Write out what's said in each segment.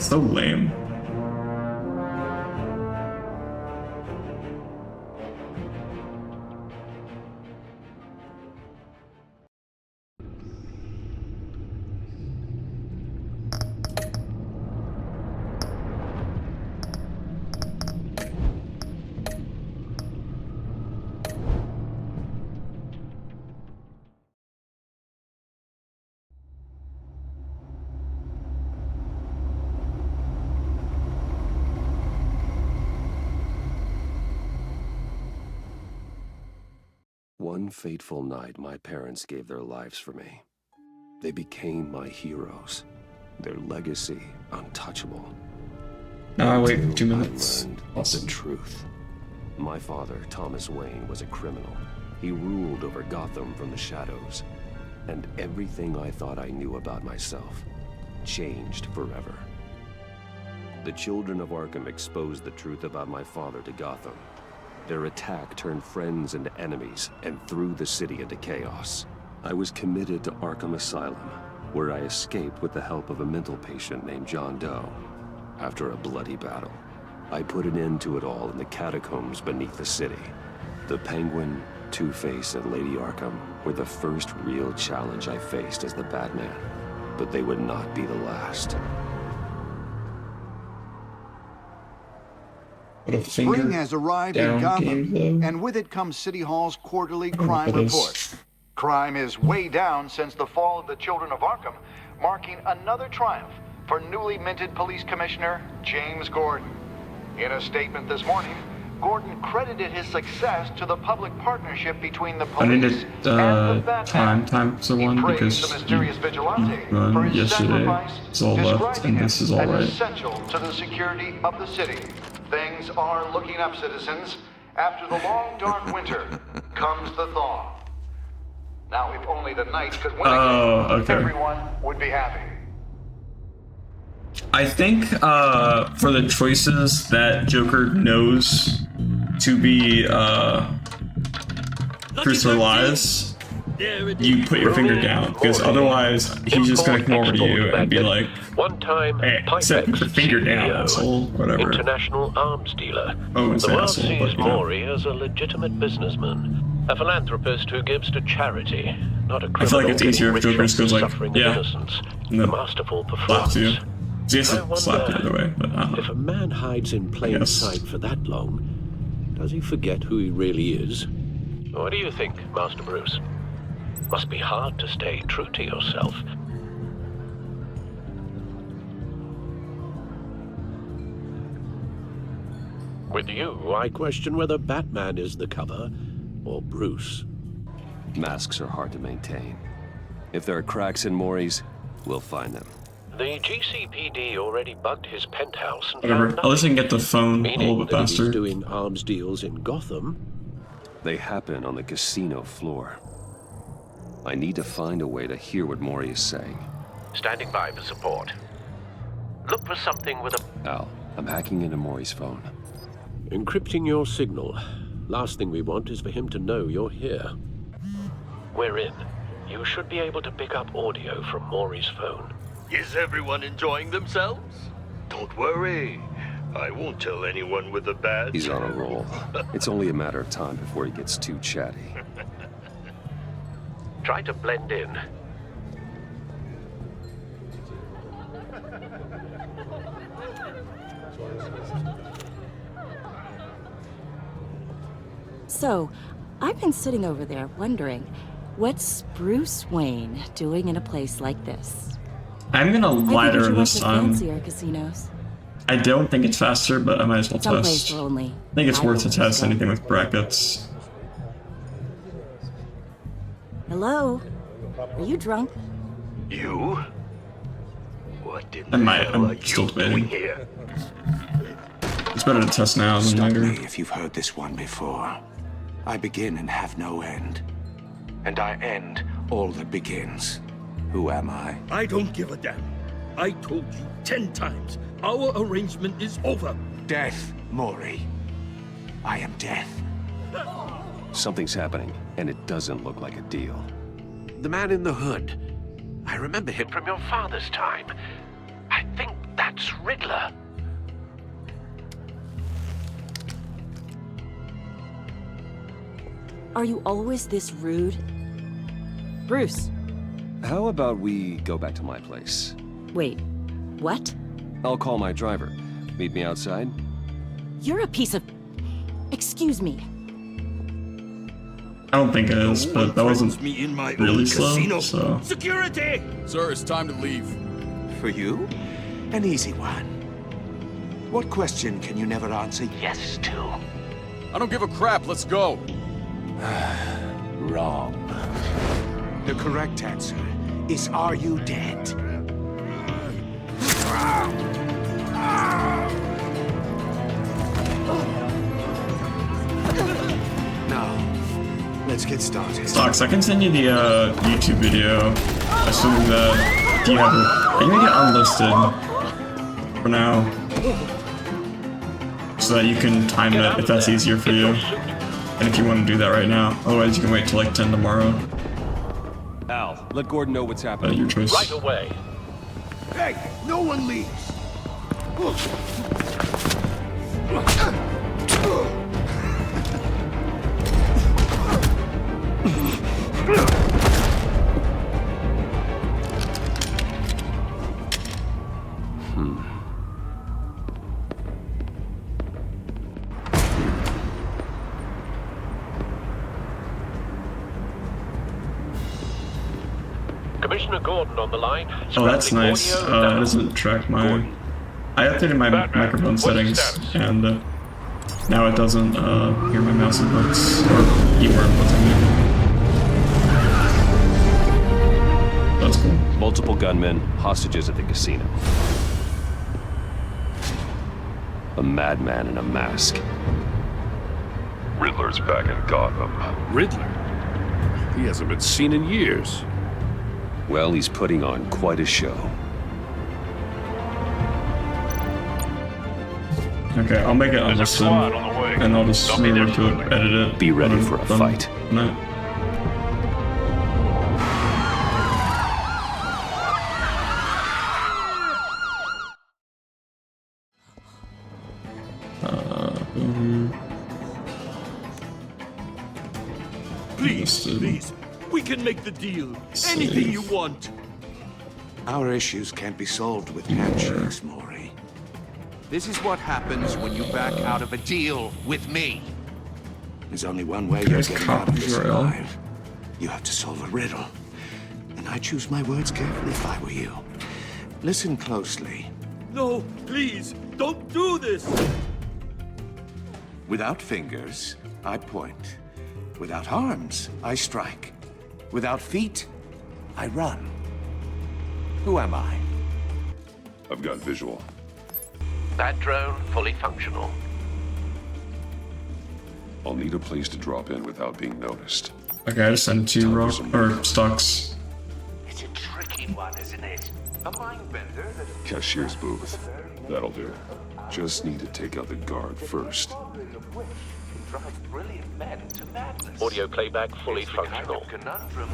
So lame. One fateful night, my parents gave their lives for me. They became my heroes. Their legacy untouchable. Now I wait Until 2 minutes. I learned Awesome. the truth. My father, Thomas Wayne, was a criminal. He ruled over Gotham from the shadows. And everything I thought I knew about myself changed forever. The children of Arkham exposed the truth about my father to Gotham. Their attack turned friends into enemies and threw the city into chaos. I was committed to Arkham Asylum, where I escaped with the help of a mental patient named John Doe. After a bloody battle, I put an end to it all in the catacombs beneath the city. The Penguin, Two-Face, and Lady Arkham were the first real challenge I faced as the Batman, but they would not be the last. Spring has arrived in Gotham, game, and with it comes City Hall's quarterly crime report. Crime is way down since the fall of the Children of Arkham, marking another triumph for newly minted Police Commissioner James Gordon. In a statement this morning, Gordon credited his success to the public partnership between the I police needed and the Batman. time to one He praised because the mysterious vigilante run for his yesterday. sacrifice, It's all left, describing and this him is all as right. essential to the security of the city. Things are looking up, citizens. After the long, dark winter comes the thaw. Now, if only the night could win again, okay. everyone would be happy. I think for the choices that Joker knows to be Christopher lies, you put your finger down, because otherwise he's just gonna come over to you and be like, hey, set the finger down, asshole, whatever. International arms dealer. Oh, it's The world asshole, sees but, you know. Maury as a legitimate businessman, a philanthropist who gives to charity, not a criminal. I feel like it's easier if getting Joker rich just goes off the like, suffering yeah, of innocence. and A then masterful slaps performance. you. He has I to slap you wonder either way, but I don't if know. a man hides in plain Yes. sight for that long, does he forget who he really is? What do you think, Master Bruce? Must be hard to stay true to yourself. With you, I question whether Batman is the cover or Bruce. Masks are hard to maintain. If there are cracks in Maury's, we'll find them. The GCPD already bugged his penthouse and Whatever. found At least I nothing, can get the phone a meaning little bit that if he's faster. doing arms deals in Gotham. They happen on the casino floor. I need to find a way to hear what Maury is saying. Standing by for support. Look for something with a... Al, I'm hacking into Maury's phone. Encrypting your signal. Last thing we want is for him to know you're here. We're in. You should be able to pick up audio from Maury's phone. Is everyone enjoying themselves? Don't worry. I won't tell anyone with a badge. He's on a roll. It's only a matter of time before he gets too chatty. Try to blend in. So, I've been sitting over there wondering, what's Bruce Wayne doing in a place like this? I'm gonna lie to her this time. Fancier casinos. I don't think it's faster, but I might as well Someplace test. where only I think it's worth a rivalries test, go. anything with brackets. Hello? Are you drunk? You? What in I the might. hell are I'm still you doing debating. here? It's better to test now than Stop later. me if you've heard this one before. I begin and have no end. And I end all that begins. Who am I? I don't give a damn. I told you 10 times. Our arrangement is over. Death, Maury. I am death. Something's happening, and it doesn't look like a deal. The man in the hood. I remember him from your father's time. I think that It's Riddler. Are you always this rude? Bruce. How about we go back to my place? Wait, what? I'll call my driver. Meet me outside? You're a piece of... Excuse me. I don't think it is, but that wasn't really slow, so... Security! Sir, it's time to leave. For you? An easy one. What question can you never answer yes to? I don't give a crap, let's go. Wrong. The correct answer is, are you dead? Now, let's get started. Stocks, I can send you the YouTube video, assuming that you have it. I'm gonna get unlisted for now, so that you can time it if that's easier for you. And if you want to do that right now, otherwise you can wait till like 10 tomorrow. Al, let Gordon know what's happening. Your choice. Right away. Hey, no one leaves. Commissioner Gordon on the line. Oh, that's nice. It doesn't track my... I updated my microphone settings, and now it doesn't hear my mouse inputs, or keyboard inputs, I mean. That's cool. Multiple gunmen, hostages at the casino. A madman in a mask. Riddler's back in Gotham. Riddler? He hasn't been seen in years. Well, he's putting on quite a show. Okay, I'll make it unlisted, and I'll just remember to edit it. Be ready for a fight. No. Please, we can make the deal. Anything you want. Our issues can't be solved with handshakes, Maury. This is what happens when you back out of a deal with me. There's only one way you're getting out of this alive. You have to solve a riddle. And I choose my words carefully if I were you. Listen closely. No, please, don't do this. Without fingers, I point. Without arms, I strike. Without feet, I run. Who am I? I've got visual. That drone fully functional. I'll need a place to drop in without being noticed. Okay, I just sent it to you, Rock, or Stocks. It's a tricky one, isn't it? A mind bender that... Cashier's booth. That'll do. Just need to take out the guard first. Audio playback fully functional.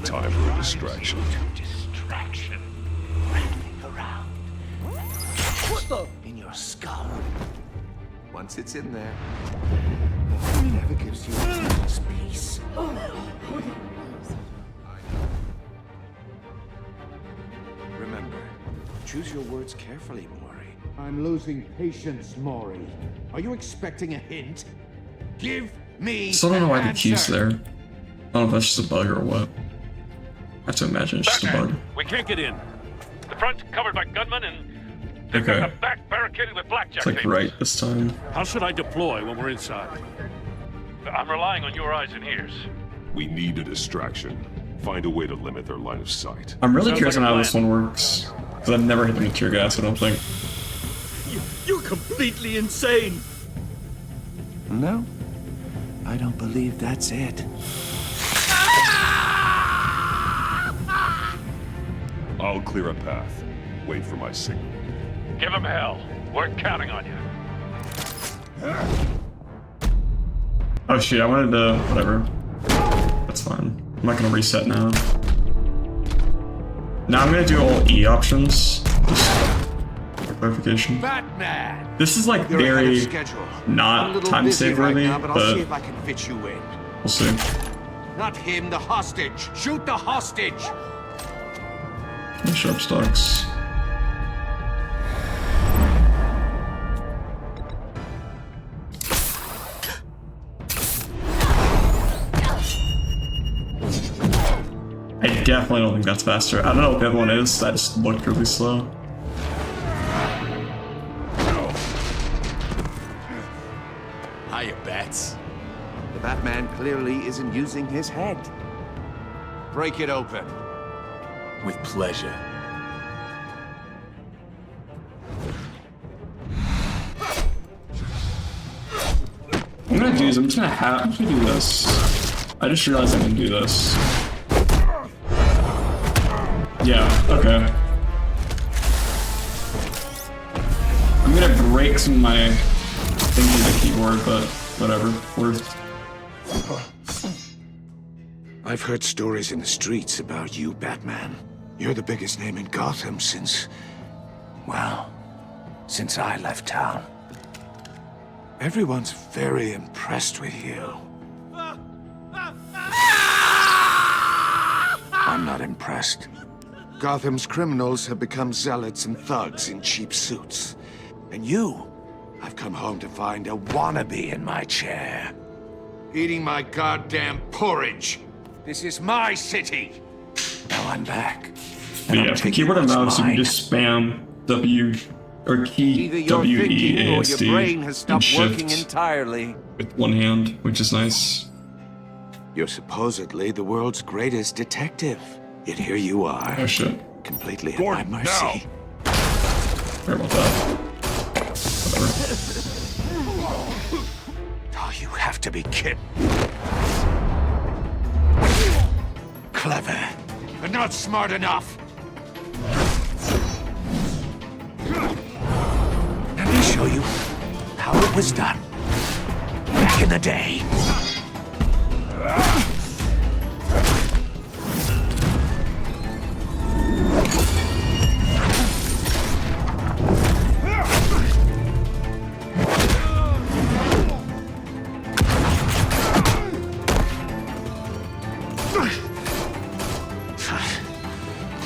Time for a distraction. Distraction. Wrapping around. What the? In your skull. Once it's in there, it never gives you a moment's peace. Remember, choose your words carefully, Maury. I'm losing patience, Maury. Are you expecting a hint? Give me Still don't know why the answer. key's there. I don't know if that's just a bug or what. I have to imagine it's just a bug. We can't get in. The front's covered by gunmen and they've Okay. got the back barricaded with blackjack It's like tables. right this time. How should I deploy when we're inside? I'm relying on your eyes and ears. We need a distraction. Find a way to limit their line of sight. I'm really Sounds curious like on a how this one works. Because I've never hit them with tear gas, I don't think. You're completely insane. No, I don't believe that's it. I'll clear a path. Wait for my signal. Give them hell. We're counting on you. Oh shit, I wanted to... whatever. That's fine. I'm not gonna reset now. Now I'm gonna do all E options. Just quickly. clarification. Batman! This is like You're ahead of very schedule. not I'm a little time busy save right worthy, now, but I'll but see if I can fit you in. we'll see. Not him, the hostage. Shoot the hostage. No sharp stocks. I definitely don't think that's faster. I don't know what the other one is. I just looked really slow. Hiya, Bats. The Batman clearly isn't using his head. Break it open. With pleasure. I'm gonna do this. I'm just gonna do this. I just realized I can do this. Yeah, okay. I'm gonna break some of my things with the keyboard, but whatever. I've heard stories in the streets about you, Batman. You're the biggest name in Gotham since... well, since I left town. Everyone's very impressed with you. I'm not impressed. Gotham's criminals have become zealots and thugs in cheap suits. And you, I've come home to find a wannabe in my chair. Eating my goddamn porridge. This is my city. Now I'm back. But yeah, for keyboard and mouse, you can just spam W or key Either your W E thinking A or S your D brain has and stopped working shift entirely. with one hand, which is nice. You're supposedly the world's greatest detective. Yet here you are. Oh shit. Completely at my mercy. Sorry about that. Whatever. Oh, you have to be kidding. Clever, but not smart enough. Let me show you how it was done back in the day.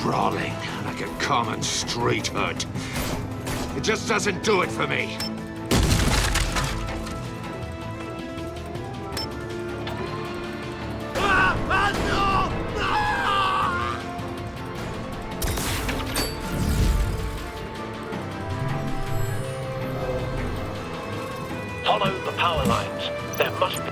Brawling like a common street hood. It just doesn't do it for me. Follow the power lines. There must be...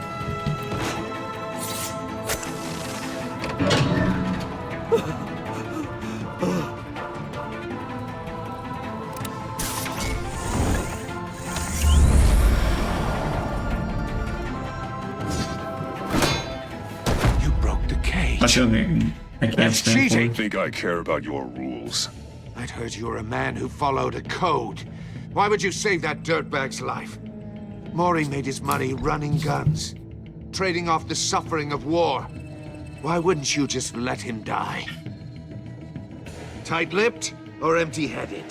You broke the cage. That's the only thing I can't That's stand cheating. I think I care about your rules. I'd heard you were a man who followed a code. Why would you save that dirtbag's life? Maury made his money running guns, trading off the suffering of war. Why wouldn't you just let him die? Tight-lipped or empty-headed?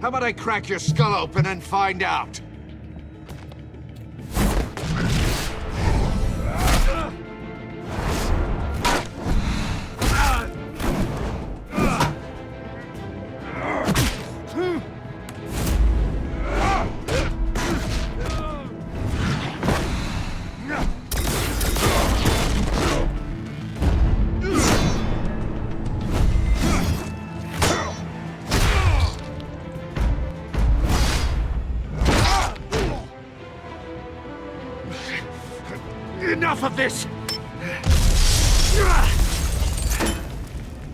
How about I crack your skull open and find out? Enough of this!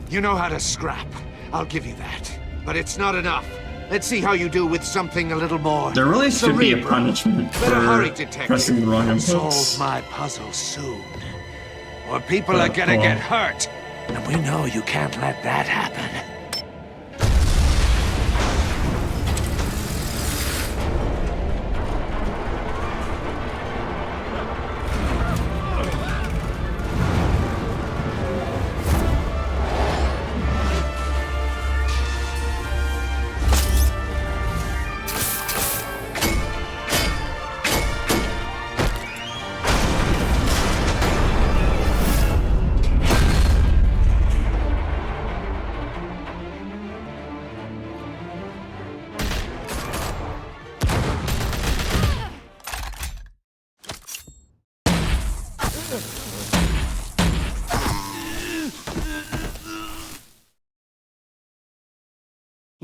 You know how to scrap. I'll give you that. But it's not enough. Let's see how you do with something a little more There really should be a cerebral. punishment Better hurry, for detective. pressing the wrong Solve inputs. my puzzle soon. Or people are gonna get hurt. And we know you can't let that happen.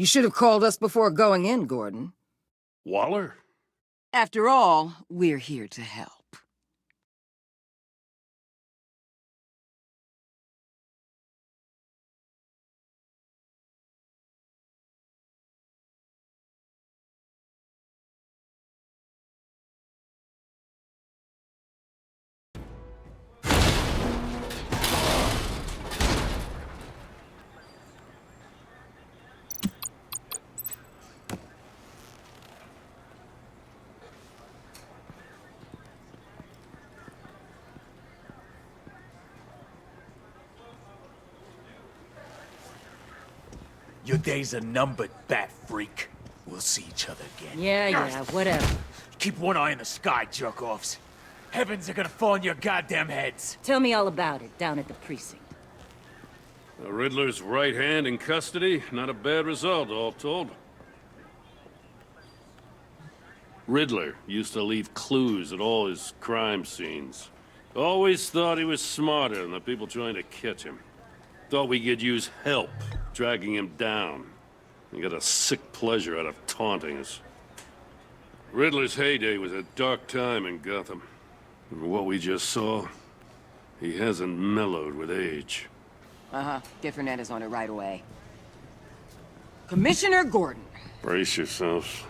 You should have called us before going in, Gordon. Waller? After all, we're here to help. Your days are numbered, bat freak. We'll see each other again. Yeah, whatever. Keep one eye in the sky, jerk-offs. Heavens are gonna fall on your goddamn heads. Tell me all about it down at the precinct. The Riddler's right hand in custody. Not a bad result, all told. Riddler used to leave clues at all his crime scenes. Always thought he was smarter than the people trying to catch him. Thought we could use help dragging him down. He got a sick pleasure out of taunting us. Riddler's heyday was a dark time in Gotham. And what we just saw, he hasn't mellowed with age. Get Fernandez on it right away. Commissioner Gordon. Brace yourselves.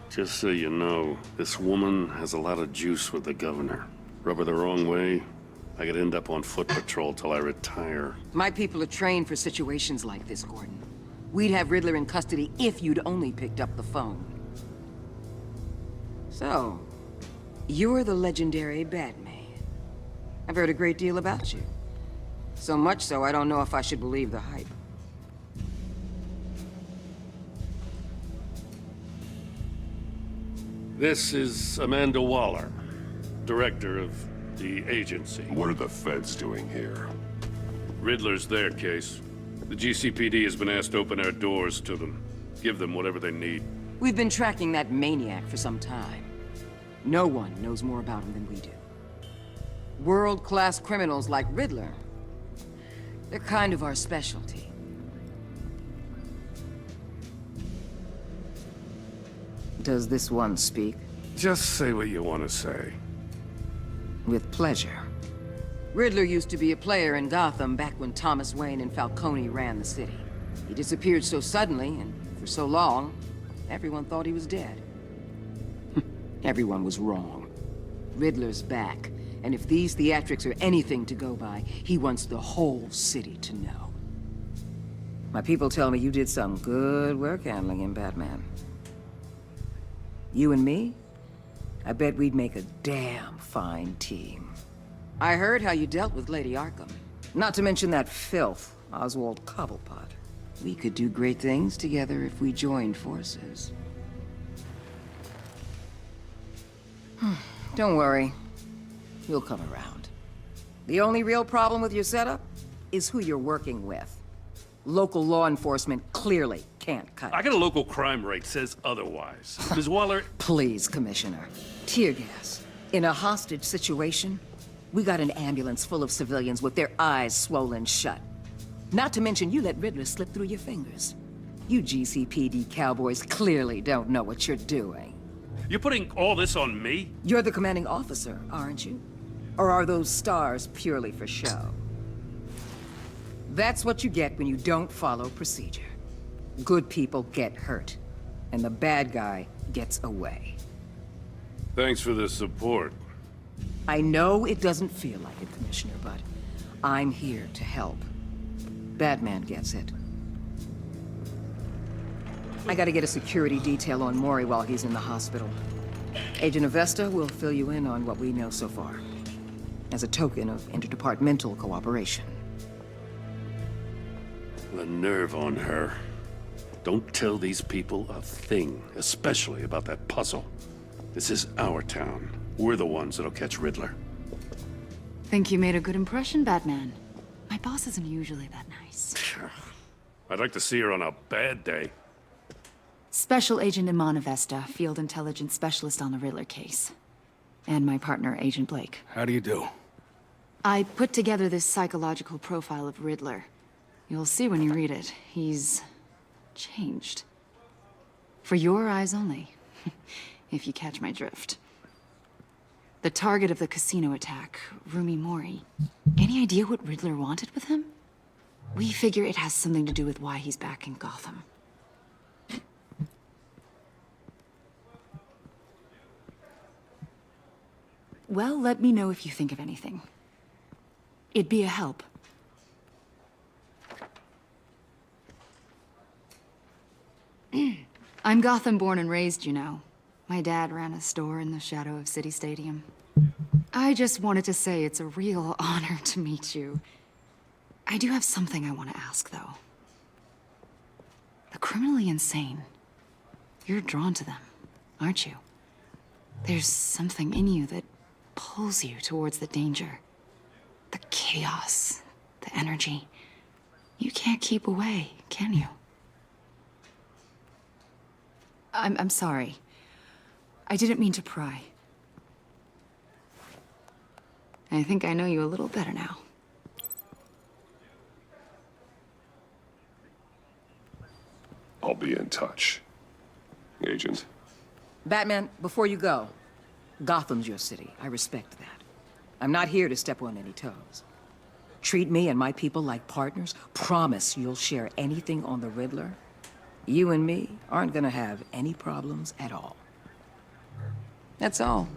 Just so you know, this woman has a lot of juice with the governor. Rub her the wrong way, I could end up on foot patrol till I retire. My people are trained for situations like this, Gordon. We'd have Riddler in custody if you'd only picked up the phone. So, you're the legendary Batman. I've heard a great deal about you. So much so, I don't know if I should believe the hype. This is Amanda Waller, director of the agency. What are the feds doing here? Riddler's their case. The GCPD has been asked to open our doors to them. Give them whatever they need. We've been tracking that maniac for some time. No one knows more about him than we do. World-class criminals like Riddler. They're kind of our specialty. Does this one speak? Just say what you want to say. With pleasure. Riddler used to be a player in Gotham back when Thomas Wayne and Falcone ran the city. He disappeared so suddenly, and for so long, everyone thought he was dead. Everyone was wrong. Riddler's back, and if these theatrics are anything to go by, he wants the whole city to know. My people tell me you did some good work handling him, Batman. You and me? I bet we'd make a damn fine team. I heard how you dealt with Lady Arkham. Not to mention that filth, Oswald Cobblepot. We could do great things together if we joined forces. Don't worry. You'll come around. The only real problem with your setup is who you're working with. Local law enforcement clearly can't cut it. I got a local crime rate says otherwise. Ms. Waller... Please, Commissioner. Tear gas. In a hostage situation, we got an ambulance full of civilians with their eyes swollen shut. Not to mention you let Riddler slip through your fingers. You GCPD cowboys clearly don't know what you're doing. You're putting all this on me? You're the commanding officer, aren't you? Or are those stars purely for show? That's what you get when you don't follow procedure. Good people get hurt, and the bad guy gets away. Thanks for the support. I know it doesn't feel like it, Commissioner, but I'm here to help. Batman gets it. I gotta get a security detail on Mori while he's in the hospital. Agent Avesta will fill you in on what we know so far, as a token of interdepartmental cooperation. The nerve on her. Don't tell these people a thing, especially about that puzzle. This is our town. We're the ones that'll catch Riddler. Think you made a good impression, Batman. My boss isn't usually that nice. I'd like to see her on a bad day. Special Agent Iman Avesta, Field Intelligence Specialist on the Riddler case. And my partner, Agent Blake. How do you do? I put together this psychological profile of Riddler. You'll see when you read it. He's changed. For your eyes only, if you catch my drift. The target of the casino attack, Rumi Mori. Any idea what Riddler wanted with him? We figure it has something to do with why he's back in Gotham. Well, let me know if you think of anything. It'd be a help. I'm Gotham born and raised, you know. My dad ran a store in the shadow of City Stadium. I just wanted to say it's a real honor to meet you. I do have something I want to ask, though. The criminally insane. You're drawn to them, aren't you? There's something in you that pulls you towards the danger. The chaos, the energy. You can't keep away, can you? I'm sorry. I didn't mean to pry. I think I know you a little better now. I'll be in touch, Agent. Batman, before you go, Gotham's your city. I respect that. I'm not here to step on any toes. Treat me and my people like partners. Promise you'll share anything on the Riddler. You and me aren't gonna have any problems at all. That's all.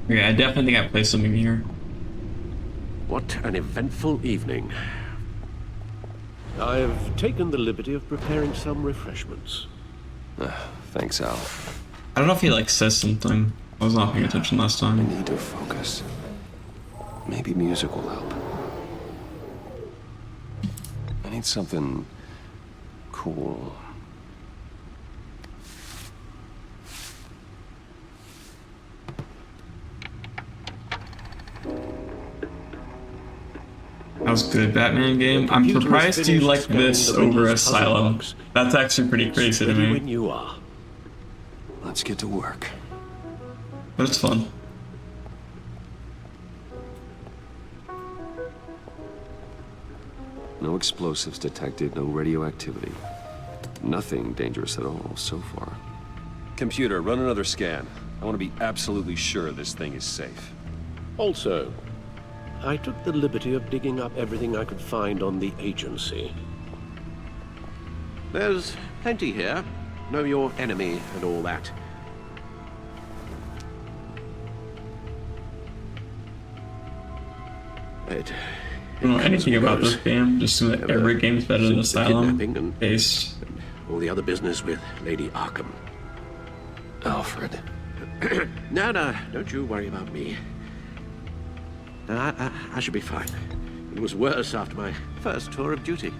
Yeah, I definitely think I placed something here. What an eventful evening. I've taken the liberty of preparing some refreshments. Thanks, Al. I don't know if he like says something. I was not paying attention last time. I need to focus. Maybe music will help. I need something cool. That was good, Batman game. I'm surprised you like this over Asylum. That's actually pretty crazy to me. When you are. Let's get to work. But it's fun. No explosives detected, no radioactivity. Nothing dangerous at all so far. Computer, run another scan. I want to be absolutely sure this thing is safe. Also, I took the liberty of digging up everything I could find on the agency. There's plenty here. Know your enemy and all that. I don't know anything about this game, just assume that every game's better than Asylum. Based. All the other business with Lady Arkham. Alfred. No, don't you worry about me. I should be fine. It was worse after my first tour of duty.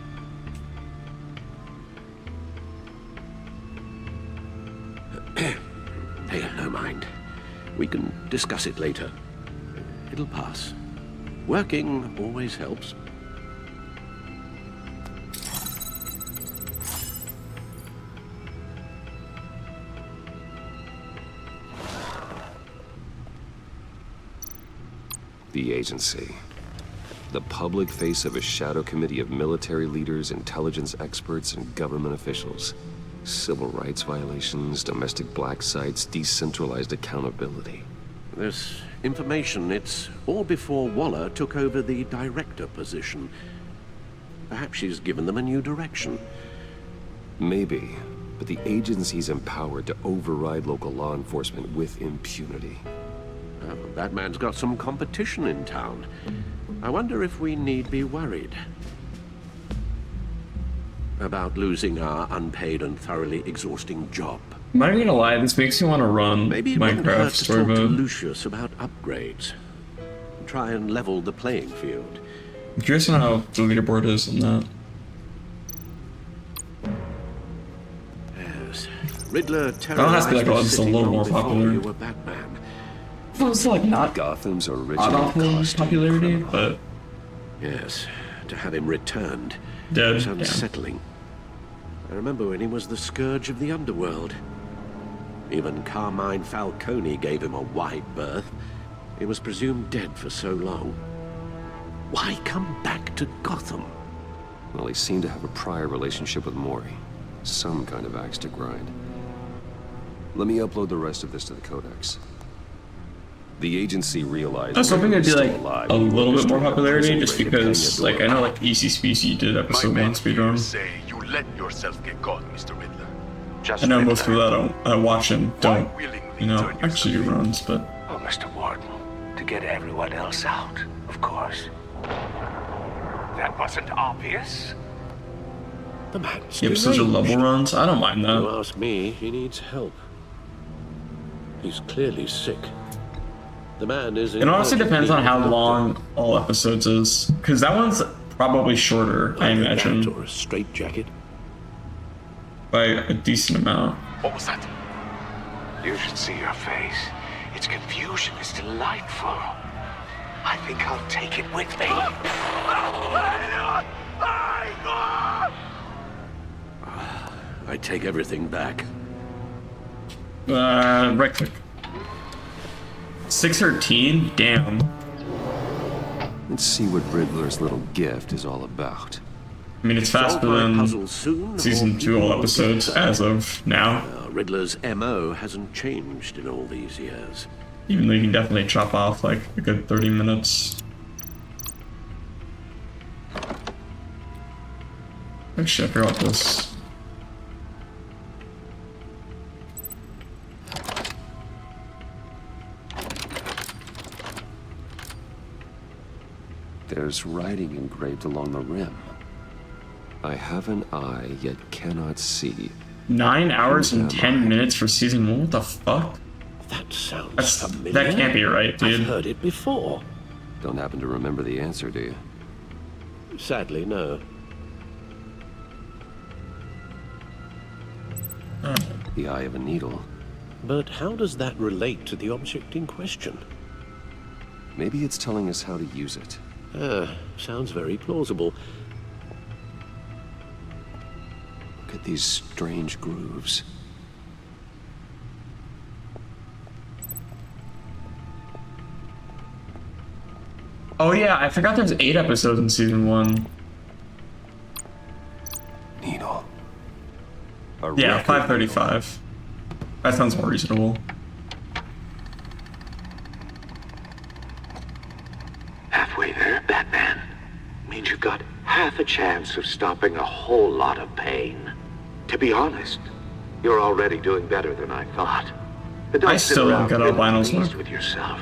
Hey, no mind. We can discuss it later. It'll pass. Working always helps. The agency. The public face of a shadow committee of military leaders, intelligence experts, and government officials. Civil rights violations, domestic black sites, decentralized accountability. This information, it's all before Waller took over the director position. Perhaps she's given them a new direction. Maybe, but the agency's empowered to override local law enforcement with impunity. Batman's got some competition in town. I wonder if we need be worried about losing our unpaid and thoroughly exhausting job. I'm not even gonna lie, this makes me want to run Maybe it wouldn't hurt Minecraft to story talk to mode. Lucius about upgrades. Try and level the playing field. I'm curious on how the leaderboard is in that. Yes. Riddler That has to be like a little more popular. You were Batman. Well, it's like not Gotham's original awful popularity, criminal. but Yes, to have him returned dead. was Yeah. unsettling. I remember when he was the scourge of the underworld. Even Carmine Falcone gave him a wide berth. He was presumed dead for so long. Why come back to Gotham? Well, he seemed to have a prior relationship with Mori. Some kind of axe to grind. Let me upload the rest of this to the Codex. The agency realized I was hoping it'd be like alive. a little bit more popularity, just because like I know like Easy Species did episode 1 speedrun. Say you let yourself get caught, Mr. Riddler. I know most people that watch and don't, you know, actually do runs, but Oh, Mr. Warden, to get everyone else out, of course. That wasn't obvious. The man's the episodes are level deranged. runs. I don't mind You that. ask me, he needs help. He's clearly sick. The man is. It honestly depends on how long all episodes is, because that one's probably shorter, I imagine, Or a straitjacket. by a decent amount. What was that? You should see your face. Its confusion is delightful. I think I'll take it with me. I take everything back. Right click. 613? Damn. Let's see what Riddler's little gift is all about. I mean, it's faster than season 2 all episodes as of now. Riddler's MO hasn't changed in all these years. Even though you can definitely chop off like a good 30 minutes. Actually, I forgot this. There's writing engraved along the rim. I have an eye, yet cannot see. 9 hours and 10 minutes for season 1? What the fuck? That sounds familiar. That can't be right, dude. I've heard it before. Don't happen to remember the answer, do you? Sadly, no. The eye of a needle. But how does that relate to the object in question? Maybe it's telling us how to use it. Sounds very plausible. Look at these strange grooves. Oh yeah, I forgot there's 8 episodes in season 1. Needle. Yeah, 535. That sounds more reasonable. Halfway there, Batman. Means you've got half a chance of stopping a whole lot of pain. To be honest, you're already doing better than I thought. But don't I still don't get albinos pleased with yourself,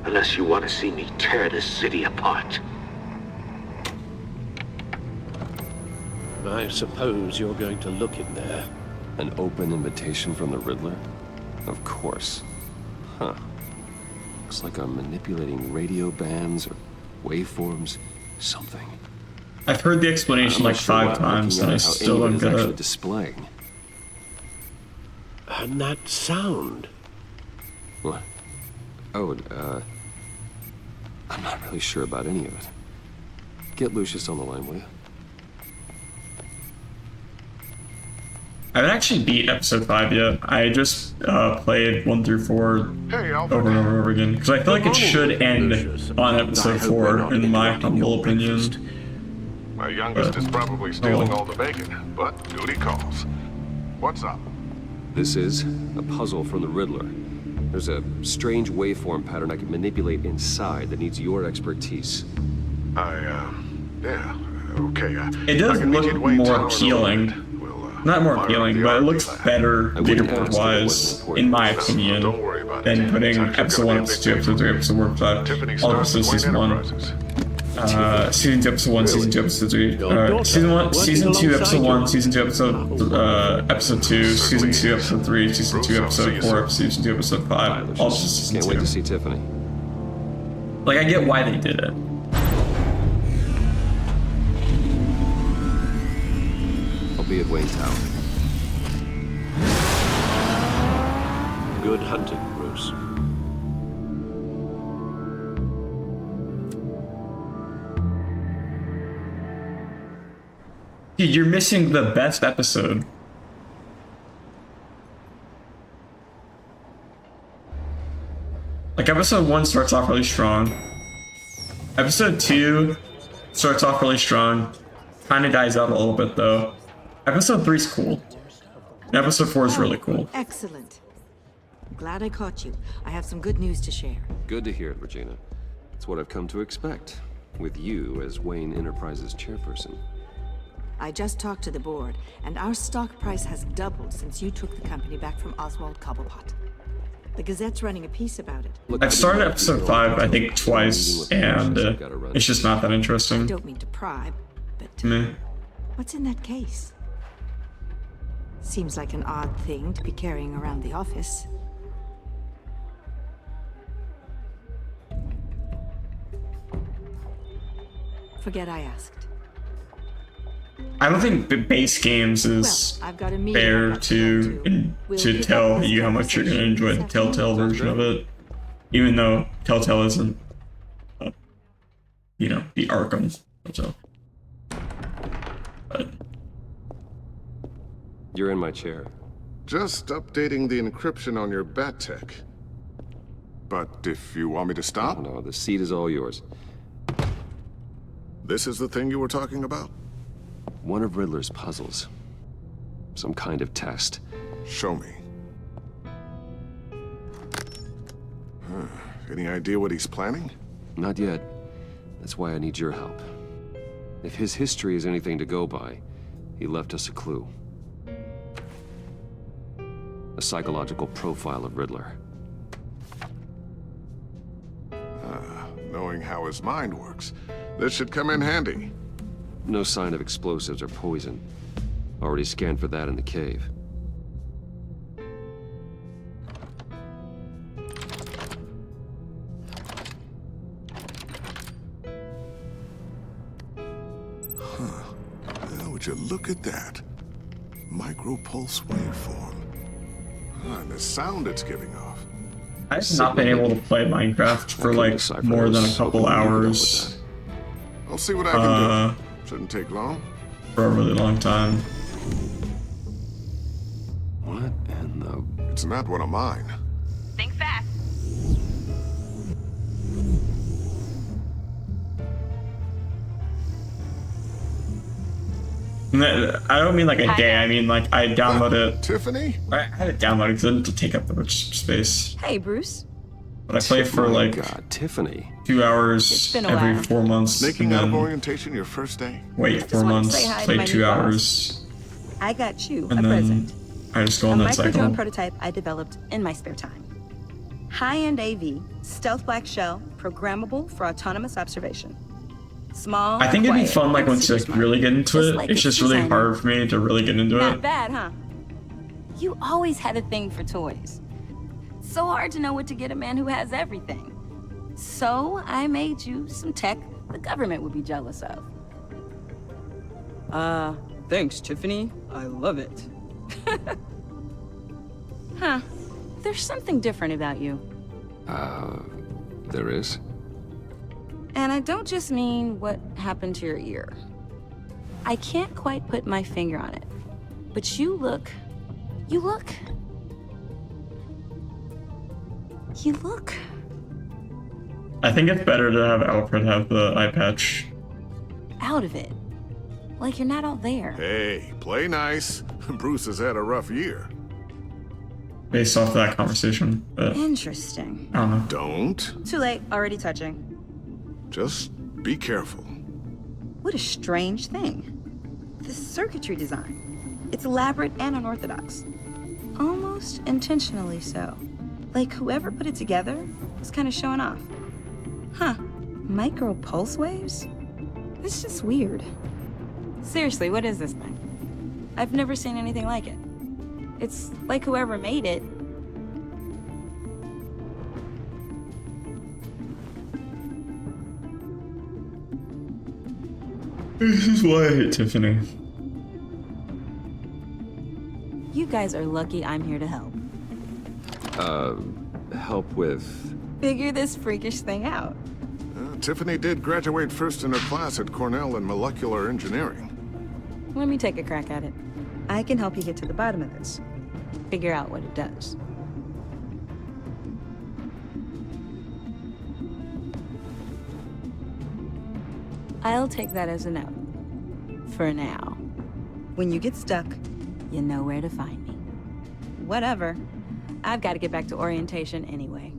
unless you want to see me tear this city apart. I suppose you're going to look in there. An open invitation from the Riddler? Of course. Huh. Looks like I'm manipulating radio bands or waveforms. Something. I've heard the explanation like 5 times and I still don't get it. Displaying. And that sound. What? Oh, I'm not really sure about any of it. Get Lucius on the line, will you? I haven't actually beat episode 5 yet. I just played 1 through 4 over and over and over again. Because I feel like it should end on episode 4, in my humble opinion. My youngest is probably stealing all the bacon, but duty calls. What's up? This is a puzzle from the Riddler. There's a strange waveform pattern I can manipulate inside that needs your expertise. Yeah, okay. It does look more appealing. Not more appealing, but it looks better leaderboard-wise, in my opinion, than putting episode 1, episode 2, episode 3, episode 4, episode 5, all episodes season 1. Season 2, episode 1, season 2, episode 3. Season 2, episode 1, season 2, episode 2, season 2, episode 3, season 2, episode 4, season 2, episode 5. All season 2. Can't wait to see Tiffany. Like, I get why they did it. be at Wayne Tower. Good hunting, Bruce. Dude, you're missing the best episode. Like, episode 1 starts off really strong. Episode 2 starts off really strong. Kinda dies out a little bit, though. Episode 3 is cool. And episode 4 is really cool. Excellent. Glad I caught you. I have some good news to share. Good to hear it, Regina. It's what I've come to expect, with you as Wayne Enterprises chairperson. I just talked to the board, and our stock price has doubled since you took the company back from Oswald Cobblepot. The Gazette's running a piece about it. I've started episode 5, I think, twice, and it's just not that I interesting don't mean to pry, but to me. what's in that case? Seems like an odd thing to be carrying around the office. Forget I asked. I don't think base games is Well, I've got a meeting fair I've got to go to. We'll to pick tell up this you how much you're going to enjoy the conversation Telltale version of it, even though Telltale isn't, you know, the Arkham. So, but You're in my chair. Just updating the encryption on your bat tech. But if you want me to stop? No, the seat is all yours. This is the thing you were talking about? One of Riddler's puzzles. Some kind of test. Show me. Any idea what he's planning? Not yet. That's why I need your help. If his history is anything to go by, he left us a clue. A psychological profile of Riddler. Knowing how his mind works, this should come in handy. No sign of explosives or poison. Already scanned for that in the cave. Now, would you look at that? Micropulse waveform. And the sound it's giving off. I've not been able to play Minecraft for like more than a couple hours. I'll see what I can do. Shouldn't take long. For a really long time. What in the... It's not one of mine. Think fast. I don't mean like a day, I mean like I downloaded it. Tiffany? I had it downloaded because it didn't take up that much space. Hey, Bruce. But I play for like Tiffany. 2 hours been a every while. 4 months. Sneaking and out of then orientation your first day? wait 4 wanted to months, say hi to play my 2 new boss. hours, I got you a and then present. I just go A on that micro-drone cycle. prototype I developed in my spare time. High-end AV, stealth black shell, programmable for autonomous observation. Small. I think it'd be quiet, fun like and once you super like really get into Just it. like It's its just really designer. hard for me to really get into Not it. bad, huh? You always had a thing for toys. So hard to know what to get a man who has everything. So I made you some tech the government would be jealous of. Thanks, Tiffany. I love it. Huh. There's something different about you. There is? And I don't just mean what happened to your ear. I can't quite put my finger on it. But you look... I think it's better to have Alfred have the eye patch. out of it. Like you're not all there. Hey, play nice. Bruce has had a rough year. Based off that conversation, but Interesting. I don't know. Don't. Too late, already touching. Just be careful. What a strange thing. The circuitry design. It's elaborate and unorthodox. Almost intentionally so. Like whoever put it together was kind of showing off. Huh. Micro pulse waves? It's just weird. Seriously, what is this thing? I've never seen anything like it. It's like whoever made it. This is why I hate Tiffany. You guys are lucky I'm here to help. Help with... Figure this freakish thing out. Tiffany did graduate first in her class at Cornell in molecular engineering. Let me take a crack at it. I can help you get to the bottom of this. Figure out what it does. I'll take that as a no. For now. When you get stuck, you know where to find me. Whatever. I've got to get back to orientation anyway.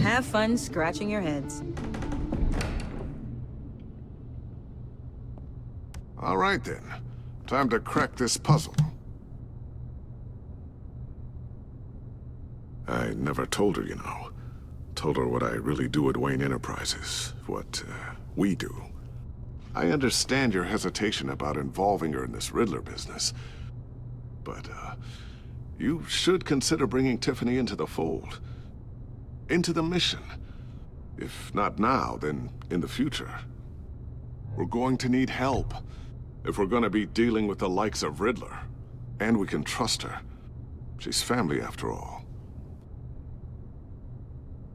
Have fun scratching your heads. All right then. Time to crack this puzzle. I never told her, you know. Told her what I really do at Wayne Enterprises. What, we do. I understand your hesitation about involving her in this Riddler business. But, you should consider bringing Tiffany into the fold. Into the mission. If not now, then in the future. We're going to need help. If we're gonna be dealing with the likes of Riddler. And we can trust her. She's family after all.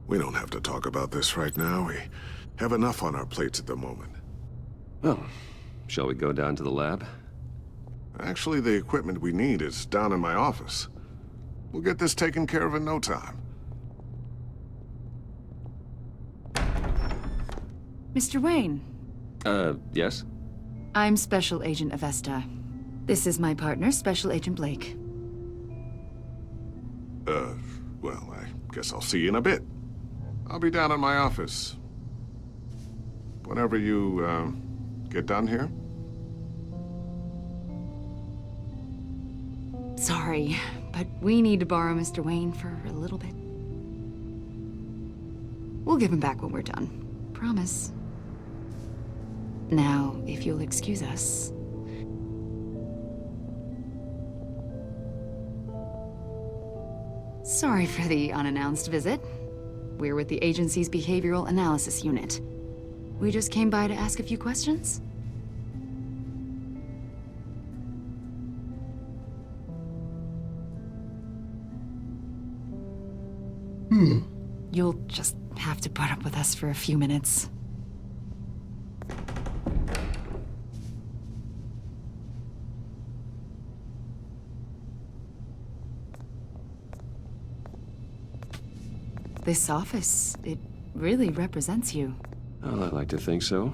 We don't have to talk about this right now. We have enough on our plates at the moment. Well, shall we go down to the lab? Actually, the equipment we need is down in my office. We'll get this taken care of in no time. Mr. Wayne. Yes? I'm Special Agent Avesta. This is my partner, Special Agent Blake. Well, I guess I'll see you in a bit. I'll be down in my office. Whenever you, get done here. Sorry, but we need to borrow Mr. Wayne for a little bit. We'll give him back when we're done. Promise. Now, if you'll excuse us. Sorry for the unannounced visit. We're with the agency's Behavioral Analysis Unit. We just came by to ask a few questions. You'll just have to put up with us for a few minutes. This office, it really represents you. Well, I'd like to think so.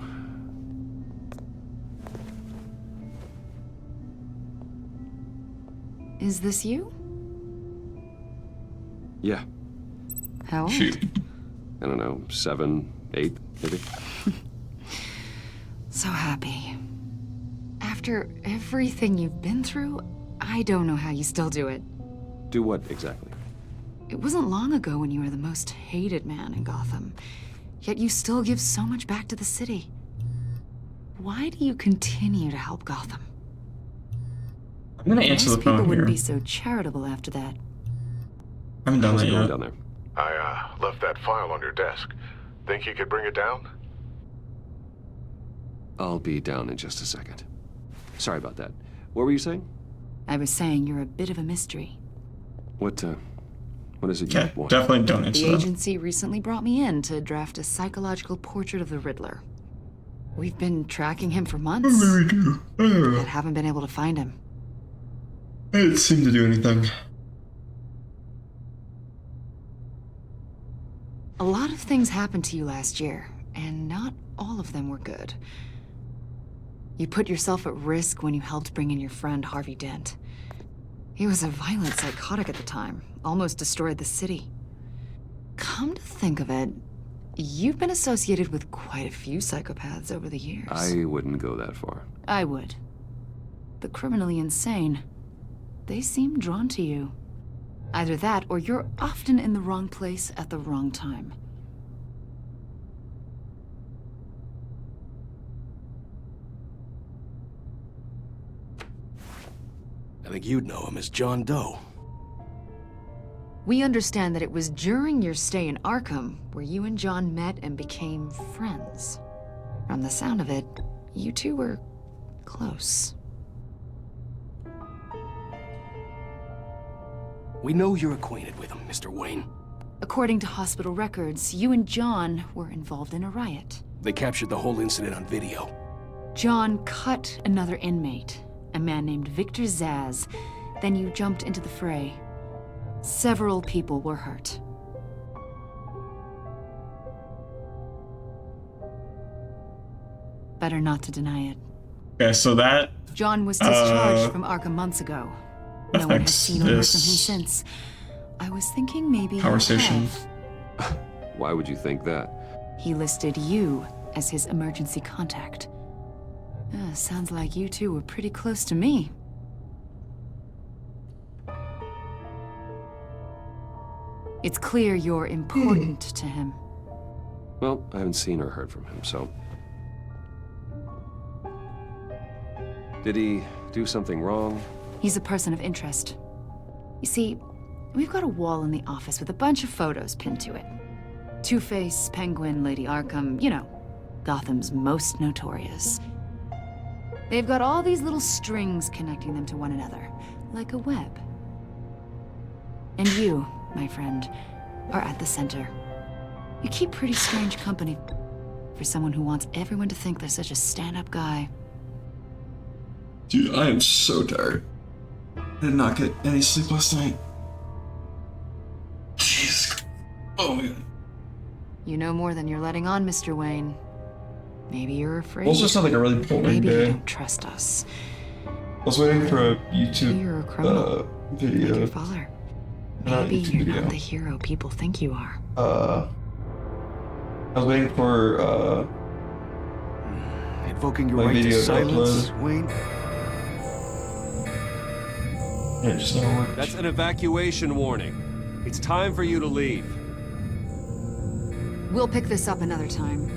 Is this you? Yeah. How old? I don't know, 7, 8, maybe? So happy. After everything you've been through, I don't know how you still do it. Do what exactly? It wasn't long ago when you were the most hated man in Gotham, yet you still give so much back to the city. Why do you continue to help Gotham? I'm gonna answer the phone people here. wouldn't be so charitable after that. I haven't done that yet. Down there. I, left that file on your desk. Think you could bring it down? I'll be down in just a second. Sorry about that. What were you saying? I was saying you're a bit of a mystery. What is it you want? Definitely don't answer The that. agency recently brought me in to draft a psychological portrait of the Riddler. We've been tracking him for months, but haven't been able to find him. I didn't seem to do anything. A lot of things happened to you last year, and not all of them were good. You put yourself at risk when you helped bring in your friend Harvey Dent. He was a violent psychotic at the time, almost destroyed the city. Come to think of it, you've been associated with quite a few psychopaths over the years. I wouldn't go that far. I would. The criminally insane, they seem drawn to you. Either that, or you're often in the wrong place at the wrong time. I think you'd know him as John Doe. We understand that it was during your stay in Arkham where you and John met and became friends. From the sound of it, you two were close. We know you're acquainted with him, Mr. Wayne. According to hospital records, you and John were involved in a riot. They captured the whole incident on video. John cut another inmate, a man named Victor Zsasz. Then you jumped into the fray. Several people were hurt. Better not to deny it. Okay, so that John was discharged from Arkham months ago. No one has seen or heard from him since. I was thinking maybe conversation. Why would you think that? He listed you as his emergency contact. Sounds like you two were pretty close to me. It's clear you're important to him. Well, I haven't seen or heard from him, so... Did he do something wrong? He's a person of interest. You see, we've got a wall in the office with a bunch of photos pinned to it. Two-Face, Penguin, Lady Arkham, you know, Gotham's most notorious. They've got all these little strings connecting them to one another, like a web. And you, my friend, are at the center. You keep pretty strange company for someone who wants everyone to think they're such a stand-up guy. Dude, I am so tired. I did not get any sleep last night. Jeez. Oh my god. You know more than you're letting on, Mr. Wayne. Maybe you're afraid. Also, sounds like a really boring Maybe day. you don't trust us. I was waiting for a YouTube You're a criminal. video. Like your father. Maybe you're not the hero people think you are. I was waiting for Invoking your my right to video to silence, upload. Wayne. Yeah, it just never worked. That's an evacuation warning. It's time for you to leave. We'll pick this up another time.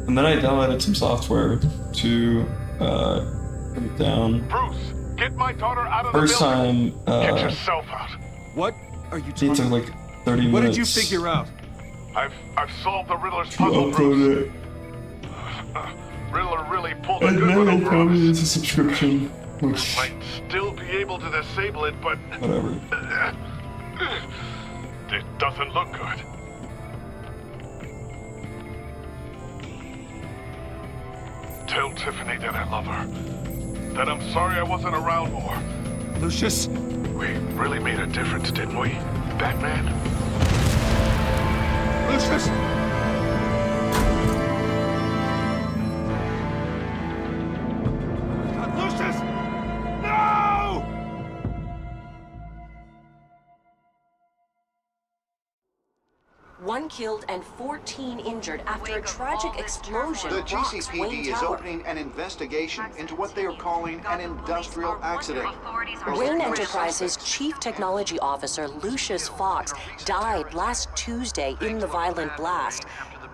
And then I downloaded some software to put it down. Bruce, get my daughter out of First the building. time, Get yourself out. What are you it took like 30 minutes. What did you figure out? I've solved the Riddler's to puzzle, upload Bruce. it? Riddler really pulled a And good now one they over tell us. me it's a subscription, which, Might still be able to disable it, but whatever. It doesn't look good. Tell Tiffany that I love her. That I'm sorry I wasn't around more. Lucius? We really made a difference, didn't we, Batman? Lucius! Lucius! No! One killed and 14 injured after a tragic explosion The rocks Wayne GCPD is Tower. opening an investigation into what they are calling an industrial accident. Wayne Enterprises' Chief Technology Officer, Lucius Fox, died last Tuesday in the violent blast.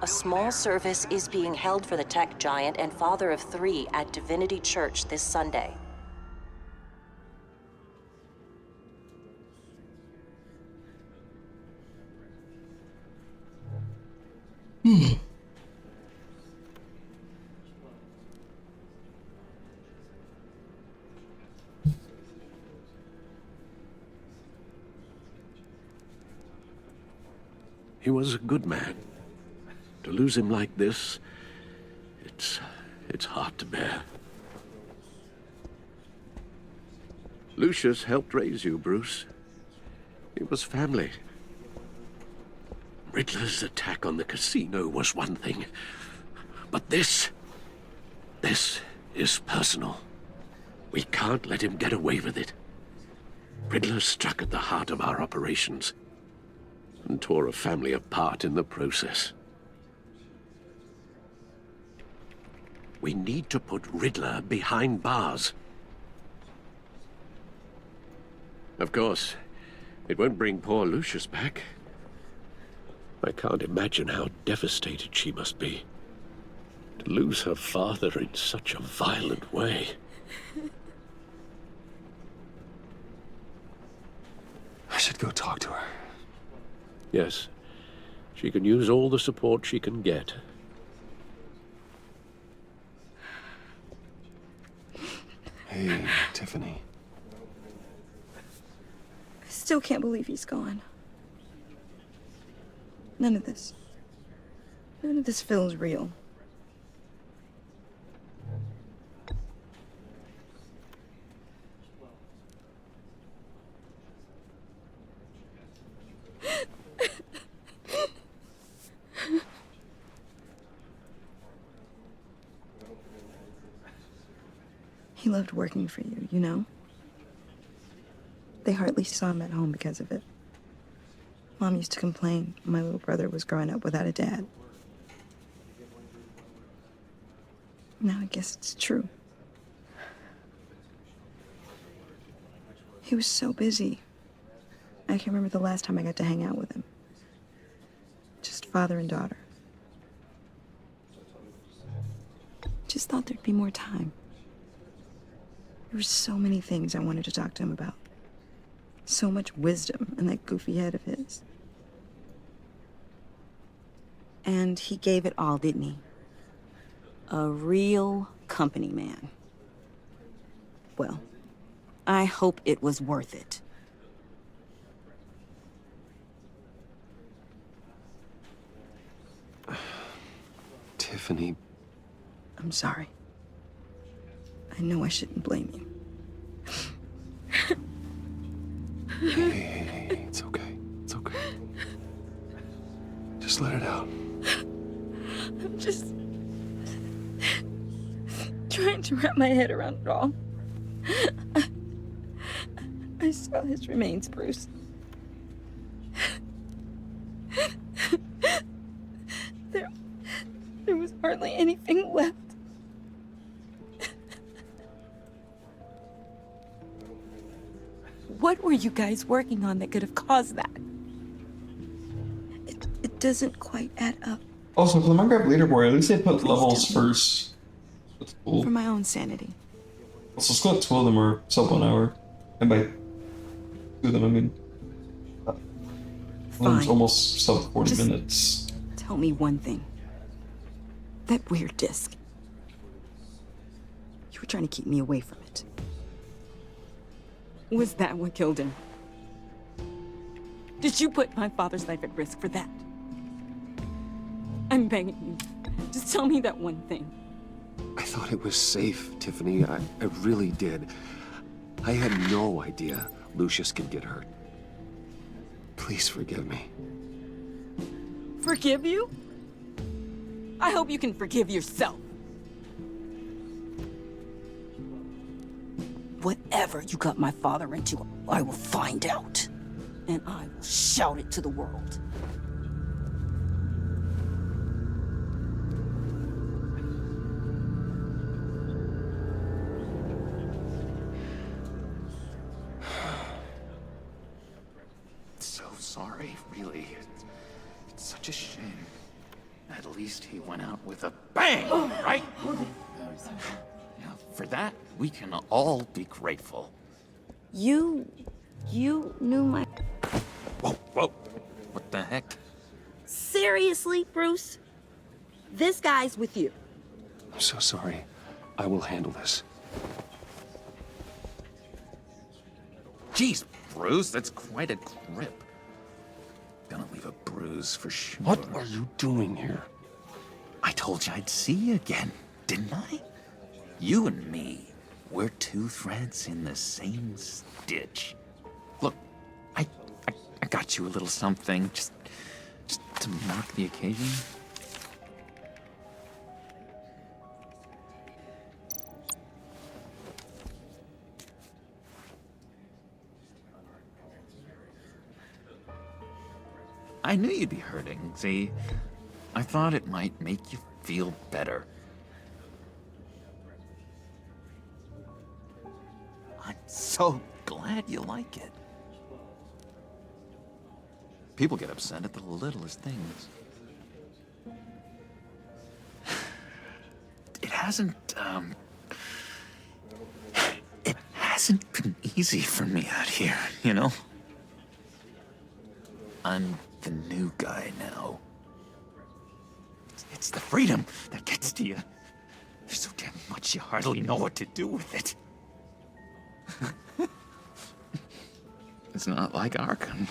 A small service is being held for the tech giant and father of 3 at Divinity Church this Sunday. He was a good man. To lose him like this, it's hard to bear. Lucius helped raise you, Bruce. It was family. Riddler's attack on the casino was one thing, but this is personal. We can't let him get away with it. Riddler struck at the heart of our operations and tore a family apart in the process. We need to put Riddler behind bars. Of course, it won't bring poor Lucius back. I can't imagine how devastated she must be. To lose her father in such a violent way. should go talk to her. Yes. She can use all the support she can get. Hey, Tiffany. I still can't believe he's gone. None of this feels real. He loved working for you, you know? They hardly saw him at home because of it. Mom used to complain my little brother was growing up without a dad. Now I guess it's true. He was so busy. I can't remember the last time I got to hang out with him. Just father and daughter. Just thought there'd be more time. There were so many things I wanted to talk to him about. So much wisdom in that goofy head of his. And he gave it all, didn't he? A real company man. Well, I hope it was worth it. Tiffany. I'm sorry. I know I shouldn't blame you. Hey, it's okay. It's okay. Just let it out. I'm just trying to wrap my head around it all. I saw his remains, Bruce. There was hardly anything left. What were you guys working on that could have caused that? It doesn't quite add up. Also, for the Minecraft leaderboard, at least they put levels first. That's cool. For my own sanity. Also, Squad 2 of them are sub 1 hour. And by 2 of them, I mean... one's almost sub 40 minutes. Tell me one thing. That weird disc. You were trying to keep me away from it. Was that what killed him? Did you put my father's life at risk for that? I'm begging you. Just tell me that one thing. I thought it was safe, Tiffany. I really did. I had no idea Lucius could get hurt. Please forgive me. Forgive you? I hope you can forgive yourself. Whatever you got my father into, I will find out. And I will shout it to the world. So sorry, really. It's such a shame. At least he went out with a bang, right? Yeah, for that, we can all be grateful. You knew my... Whoa, whoa. What the heck? Seriously, Bruce? This guy's with you. I'm so sorry. I will handle this. Jeez, Bruce, that's quite a grip. Gonna leave a bruise for sure. What are you doing here? I told you I'd see you again, didn't I? You and me, we're two threads in the same stitch. Look, I got you a little something, just to mark the occasion. I knew you'd be hurting, see? I thought it might make you feel better. I'm so glad you like it. People get upset at the littlest things. It hasn't been easy for me out here, you know? I'm the new guy now. It's the freedom that gets to you. There's so damn much you hardly know what to do with it. It's not like Arkham.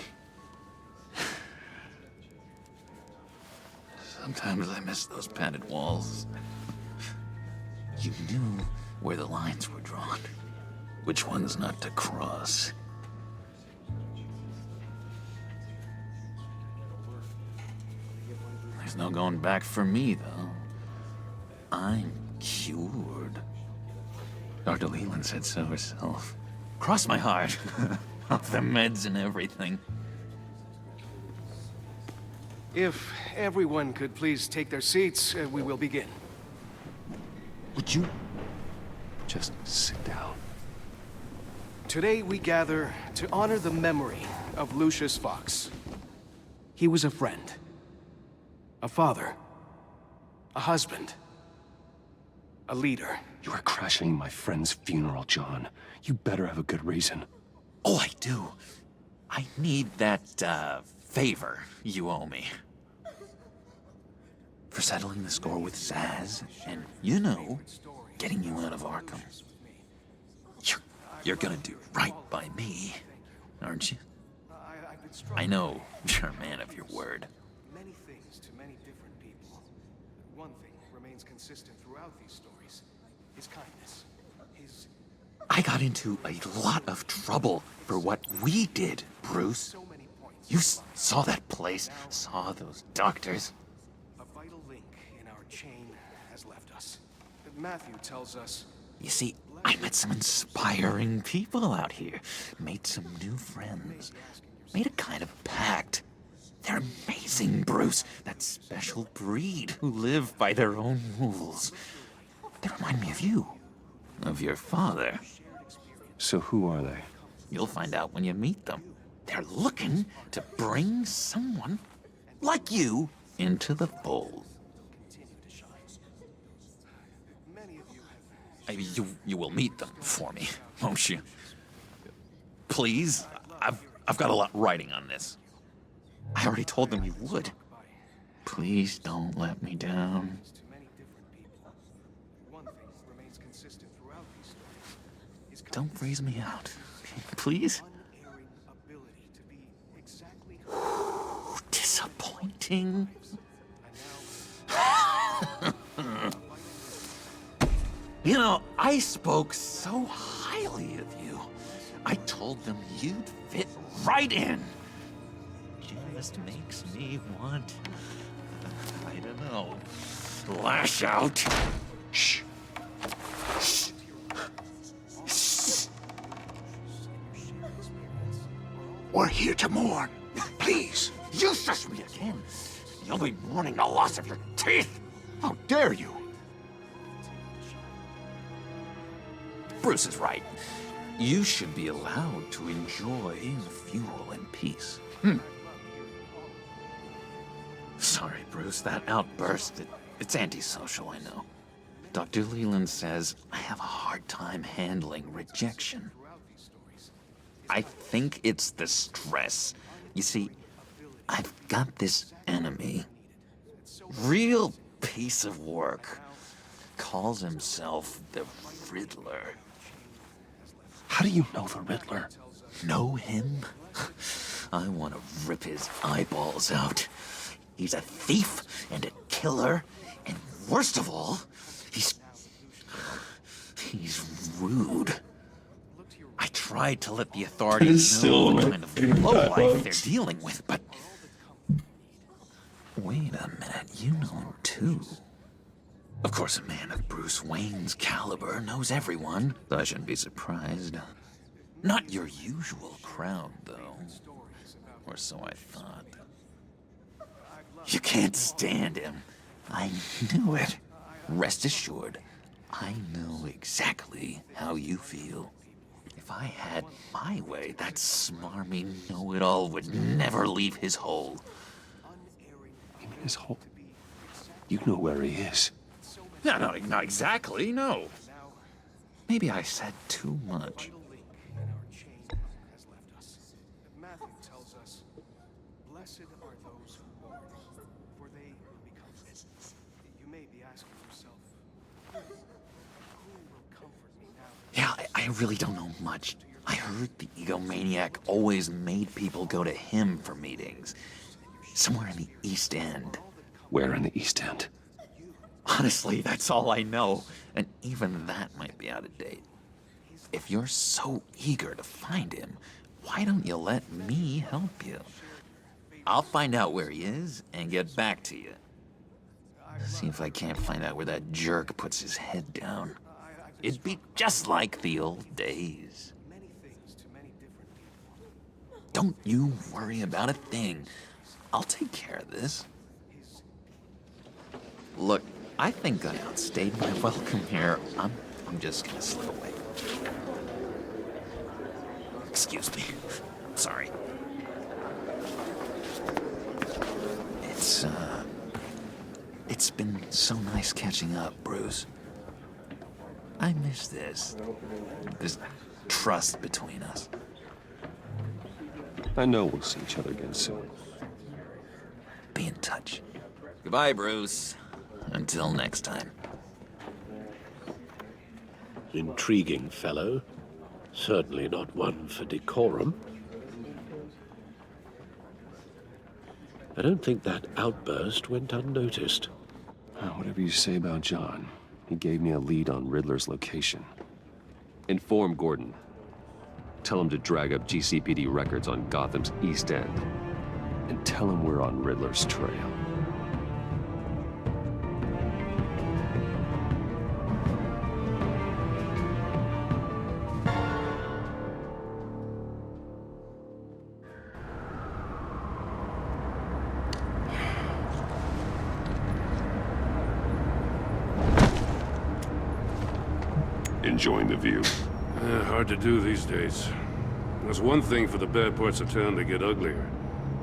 Sometimes I miss those padded walls. You knew where the lines were drawn, which ones not to cross. There's no going back for me, though. I'm cured. Dr. Leland said so herself. Cross my heart. Off the meds and everything. If everyone could please take their seats, we will begin. Would you just sit down? Today we gather to honor the memory of Lucius Fox. He was a friend, a father, a husband, a leader. You are crashing my friend's funeral, John. You better have a good reason. Oh, I do. I need that, favor you owe me. For settling the score with Zaz, and, you know, getting you out of Arkham. You're gonna do right by me, aren't you? I know you're a man of your word. Many things to many different people. One thing remains consistent throughout these stories. His kindness. His... I got into a lot of trouble for what we did, Bruce. You saw that place, saw those doctors. A vital link in our chain has left us. Matthew tells us... You see, I met some inspiring people out here. Made some new friends. Made a kind of pact. They're amazing, Bruce. That special breed who live by their own rules. They remind me of you. Of your father. So who are they? You'll find out when you meet them. They're looking to bring someone like you into the fold. You will meet them for me, won't you? Please? I've got a lot writing on this. I already told them you would. Please don't let me down. Don't freeze me out. Please? Disappointing. You know, I spoke so highly of you. I told them you'd fit right in. Just makes me want, I don't know, lash out. Shh. Shh. Shh. We're here to mourn. Please. You shush me again. You'll be mourning the loss of your teeth. How dare you? Bruce is right. You should be allowed to enjoy the funeral in peace. Sorry, Bruce, that outburst, it's antisocial, I know. Dr. Leland says I have a hard time handling rejection. I think it's the stress. You see, I've got this enemy. Real piece of work. Calls himself the Riddler. How do you know the Riddler? Know him? I want to rip his eyeballs out. He's a thief and a killer, and worst of all, he's rude. I tried to let the authorities know the kind of lowlife they're dealing with, but... Wait a minute, you know him too. Of course, a man of Bruce Wayne's caliber knows everyone, so I shouldn't be surprised. Not your usual crowd, though. Or so I thought. You can't stand him. I knew it. Rest assured, I know exactly how you feel. If I had my way, that smarmy know-it-all would never leave his hole. You mean his hole? You know where he is. No, not exactly, no. Maybe I said too much. Blessed are those who mourn, for they will be comforted. You may be asking yourself, who will comfort me now? Yeah, I really don't know much. I heard the egomaniac always made people go to him for meetings. Somewhere in the East End. Where in the East End? Honestly, that's all I know, and even that might be out of date. If you're so eager to find him, why don't you let me help you? I'll find out where he is and get back to you. See if I can't find out where that jerk puts his head down. It'd be just like the old days. Don't you worry about a thing. I'll take care of this. Look, I think I outstayed my welcome here. I'm just gonna slip away. Excuse me. Sorry. It's been so nice catching up, Bruce. I miss this trust between us. I know we'll see each other again soon. Be in touch. Goodbye, Bruce. Until next time. Intriguing fellow. Certainly not one for decorum. I don't think that outburst went unnoticed. Whatever you say about John, he gave me a lead on Riddler's location. Inform Gordon. Tell him to drag up GCPD records on Gotham's East End. And tell him we're on Riddler's trail. Enjoying the view. Hard to do these days. There's one thing for the bad parts of town to get uglier,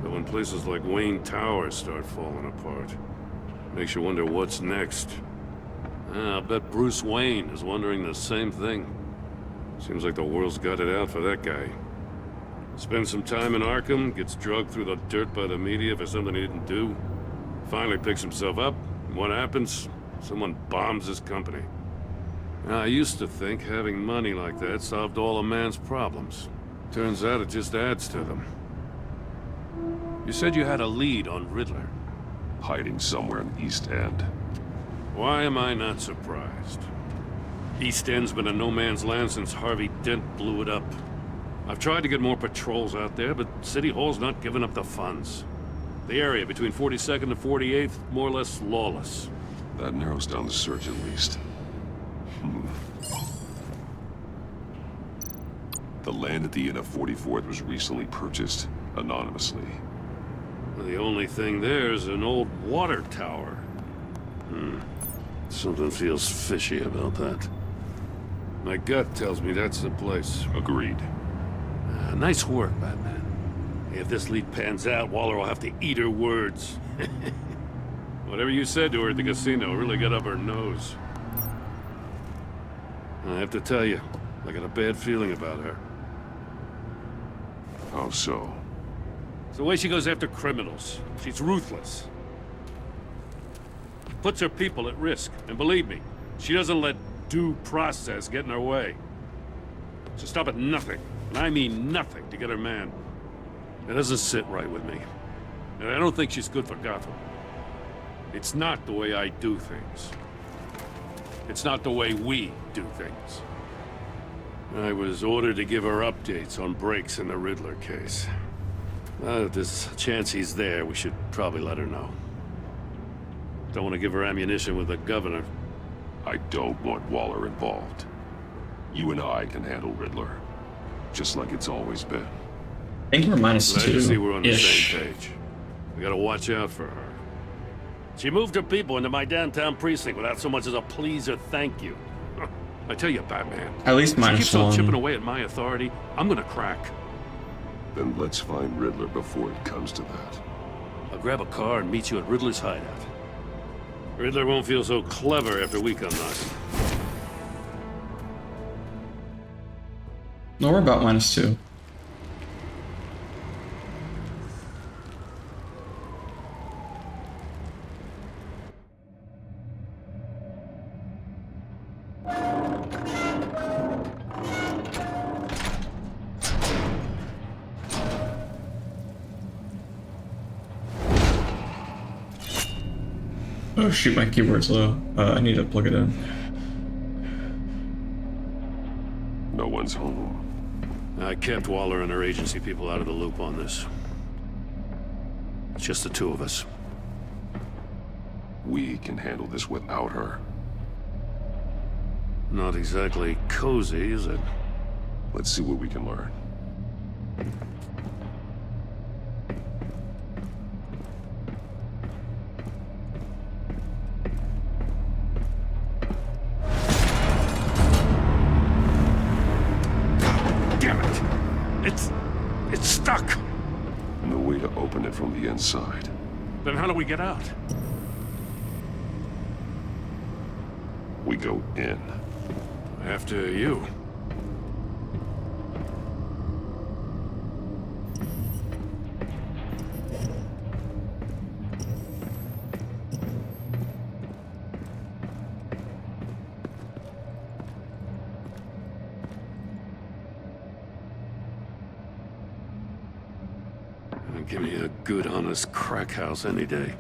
but when places like Wayne Towers start falling apart, makes you wonder what's next. I'll bet Bruce Wayne is wondering the same thing. Seems like the world's got it out for that guy. Spends some time in Arkham, gets drugged through the dirt by the media for something he didn't do. Finally picks himself up, and what happens? Someone bombs his company. Now, I used to think having money like that solved all a man's problems. Turns out it just adds to them. You said you had a lead on Riddler. Hiding somewhere in the East End. Why am I not surprised? East End's been a no-man's land since Harvey Dent blew it up. I've tried to get more patrols out there, but City Hall's not giving up the funds. The area between 42nd and 48th, more or less lawless. That narrows down the search at least. The land at the end of 44th was recently purchased, anonymously. The only thing there is an old water tower. Something feels fishy about that. My gut tells me that's the place. Agreed. Nice work, Batman. If this lead pans out, Waller will have to eat her words. Whatever you said to her at the casino really got up her nose. I have to tell you, I got a bad feeling about her. How so? It's the way she goes after criminals. She's ruthless. Puts her people at risk. And believe me, she doesn't let due process get in her way. She'll stop at nothing, and I mean nothing, to get her man. It doesn't sit right with me. And I don't think she's good for Gotham. It's not the way I do things. It's not the way we do things. I was ordered to give her updates on breaks in the Riddler case. If there's a chance he's there, we should probably let her know. Don't want to give her ammunition with the governor. I don't want Waller involved. You and I can handle Riddler. Just like it's always been. I think we're -2-ish. Glad to see we're on the same page. We gotta watch out for her. She moved her people into my downtown precinct without so much as a please or thank you. I tell you, Batman. At least if she keeps on -1. chipping away at my authority, I'm gonna crack. Then let's find Riddler before it comes to that. I'll grab a car and meet you at Riddler's hideout. Riddler won't feel so clever after we come knocking. No, we're about -2. Oh shoot, my keyboard's low. I need to plug it in. No one's home. I kept Waller and her agency people out of the loop on this. It's just the two of us. We can handle this without her. Not exactly cozy, is it? Let's see what we can learn. It's stuck! No way to open it from the inside. Then how do we get out? We go in. After you. Give me a good, honest crack house any day.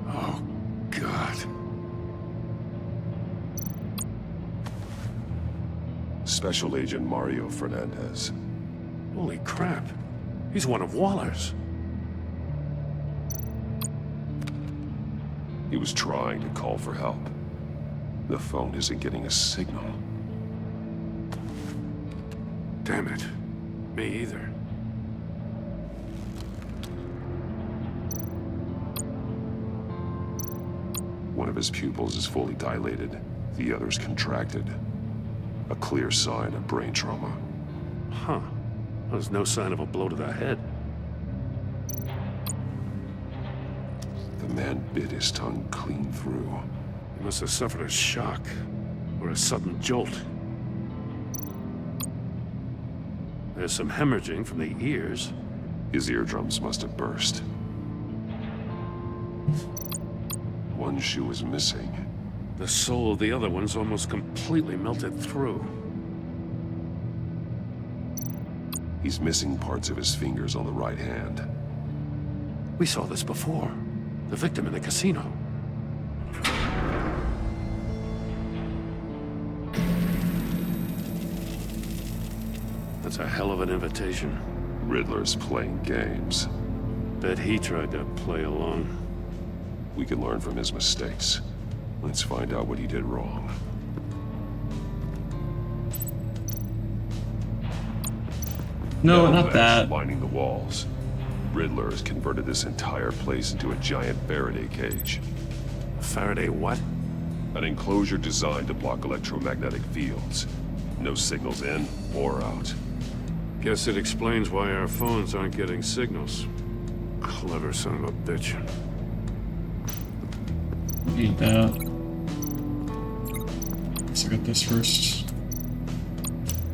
Oh, God. Special Agent Mario Fernandez. Holy crap. He's one of Waller's. He was trying to call for help. The phone isn't getting a signal. Damn it. Me either. One of his pupils is fully dilated. The other's contracted. A clear sign of brain trauma. Huh. There's no sign of a blow to the head. The man bit his tongue clean through. He must have suffered a shock, or a sudden jolt. There's some hemorrhaging from the ears. His eardrums must have burst. One shoe is missing. The sole of the other one's almost completely melted through. He's missing parts of his fingers on the right hand. We saw this before. The victim in the casino. That's a hell of an invitation. Riddler's playing games. Bet he tried to play along. We can learn from his mistakes. Let's find out what he did wrong. No, not that. Lining the walls. Riddler has converted this entire place into a giant Faraday cage. Faraday what? An enclosure designed to block electromagnetic fields. No signals in or out. Guess it explains why our phones aren't getting signals. Clever son of a bitch. Need that. Let's look at this first.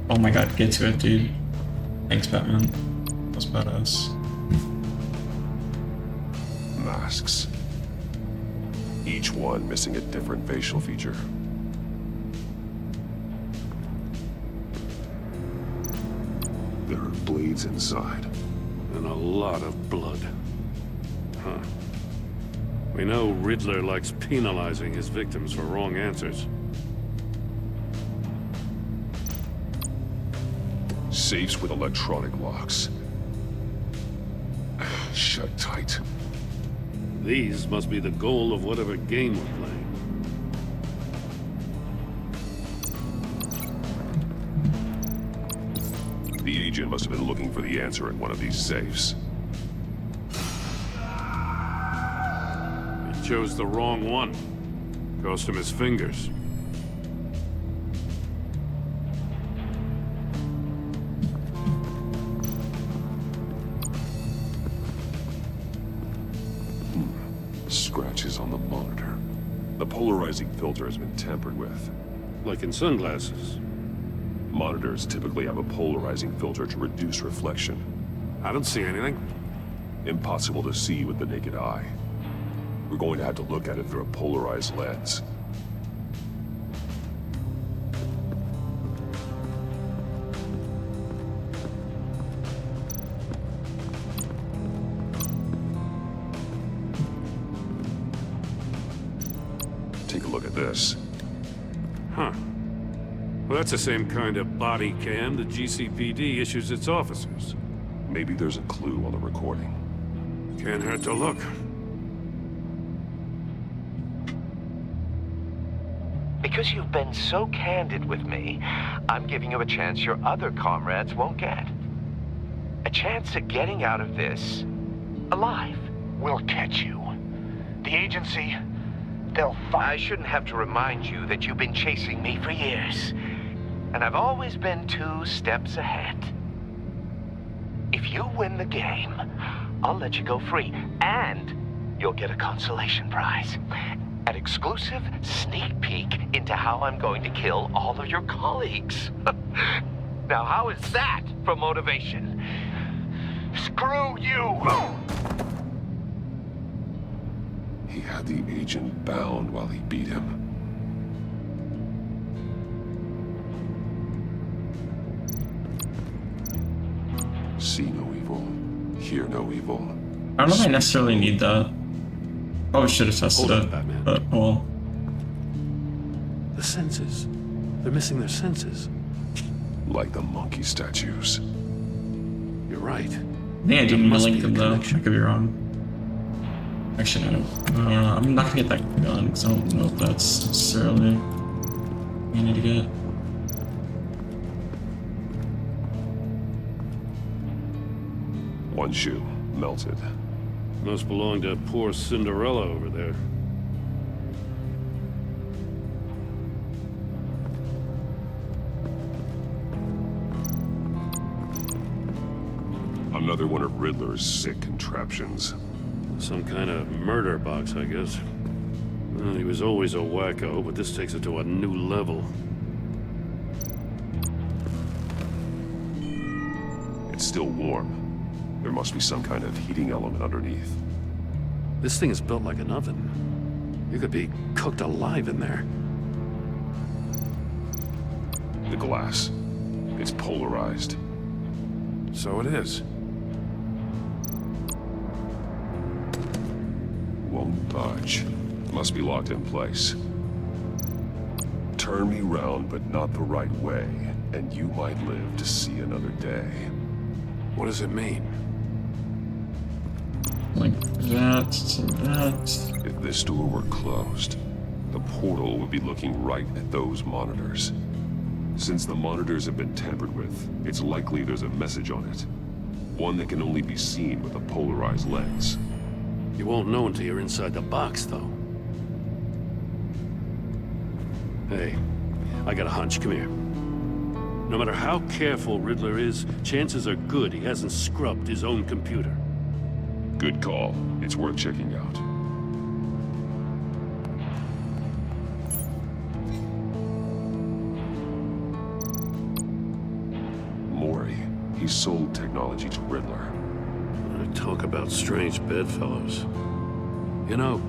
Oh my god, get to it, dude. Thanks, Batman. That's badass. Masks. Each one missing a different facial feature. There are blades inside. And a lot of blood. Huh. We know Riddler likes penalizing his victims for wrong answers. Safes with electronic locks. Shut tight. These must be the goal of whatever game we're playing. The agent must have been looking for the answer in one of these safes. He chose the wrong one. Cost him his fingers. Scratches on the monitor. The polarizing filter has been tampered with. Like in sunglasses. Monitors typically have a polarizing filter to reduce reflection. I don't see anything. Impossible to see with the naked eye. We're going to have to look at it through a polarized lens. take a look at this. Huh. Well, that's the same kind of body cam the GCPD issues its officers. Maybe there's a clue on the recording. Can't hurt to look. Because you've been so candid with me, I'm giving you a chance your other comrades won't get. A chance at getting out of this alive. We'll catch you. The agency, they'll find... I shouldn't have to remind you that you've been chasing me for years. And I've always been 2 steps ahead. If you win the game, I'll let you go free. And you'll get a consolation prize. An exclusive sneak peek into how I'm going to kill all of your colleagues. Now, how is that for motivation? Screw you! He had the agent bound while he beat him. See no evil, hear no evil. I don't know if I necessarily need that. Probably should have tested it, but well. The senses. They're missing their senses. Like the monkey statues. You're right. I think I do need to link them though. I could be wrong. Actually, I don't. I'm not gonna get that gun because I don't know if that's necessarily what I need to get. One shoe, melted. Must belong to poor Cinderella over there. Another one of Riddler's sick contraptions. Some kind of murder box, I guess. Well, he was always a wacko, but this takes it to a new level. It's still warm. There must be some kind of heating element underneath. This thing is built like an oven. You could be cooked alive in there. The glass. It's polarized. So it is. Won't budge. Must be locked in place. Turn me round, but not the right way, and you might live to see another day. What does it mean? Like that to that. If this door were closed, the portal would be looking right at those monitors. Since the monitors have been tampered with, it's likely there's a message on it. One that can only be seen with a polarized lens. You won't know until you're inside the box, though. Hey, I got a hunch. Come here. No matter how careful Riddler is, chances are good he hasn't scrubbed his own computer. Good call. It's worth checking out. Mori. He sold technology to Riddler. Talk about strange bedfellows. You know,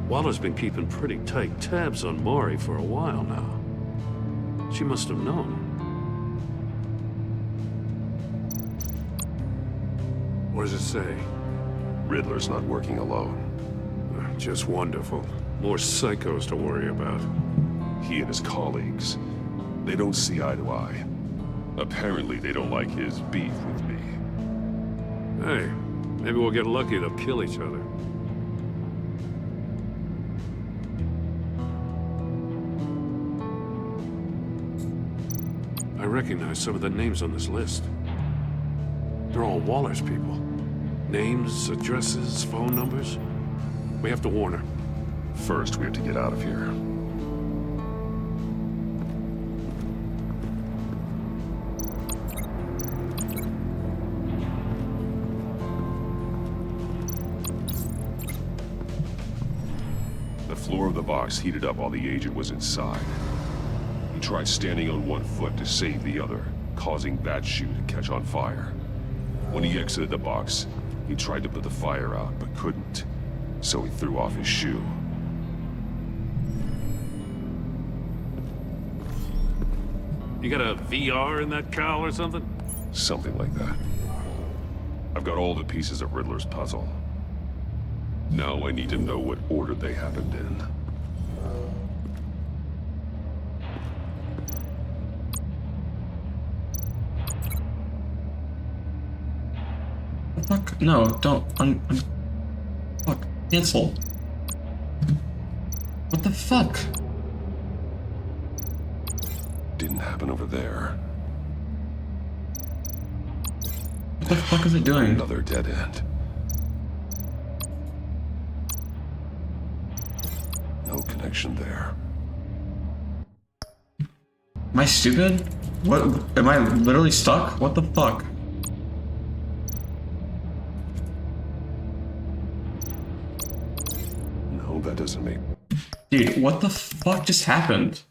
Waller's been keeping pretty tight tabs on Mori for a while now. She must have known. What does it say? Riddler's not working alone. Just wonderful. More psychos to worry about. He and his colleagues, they don't see eye to eye. Apparently they don't like his beef with me. Hey, maybe we'll get lucky to kill each other. I recognize some of the names on this list. They're all Waller's people. Names, addresses, phone numbers. We have to warn her. First, we have to get out of here. The floor of the box heated up while the agent was inside. He tried standing on one foot to save the other, causing that shoe to catch on fire. When he exited the box, he tried to put the fire out, but couldn't. So he threw off his shoe. You got a VR in that cowl or something? Something like that. I've got all the pieces of Riddler's puzzle. Now I need to know what order they happened in. fuck? No, don't. Fuck. Cancel. What the fuck? Didn't happen over there. What the fuck is it doing? Another dead end. No connection there. Am I stupid? What? Am I literally stuck? What the fuck? No, that doesn't make... Dude, what the fuck just happened?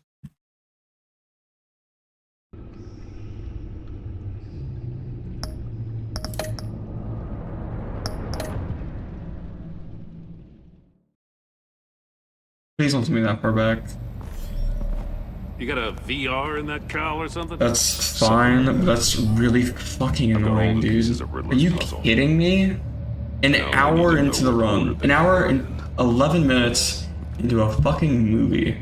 Please don't tell me that far back. You got a VR in that cowl or something? That's fine, but that's really fucking annoying, dude. Are you kidding me? An hour into the run. An hour and 11 minutes into a fucking movie.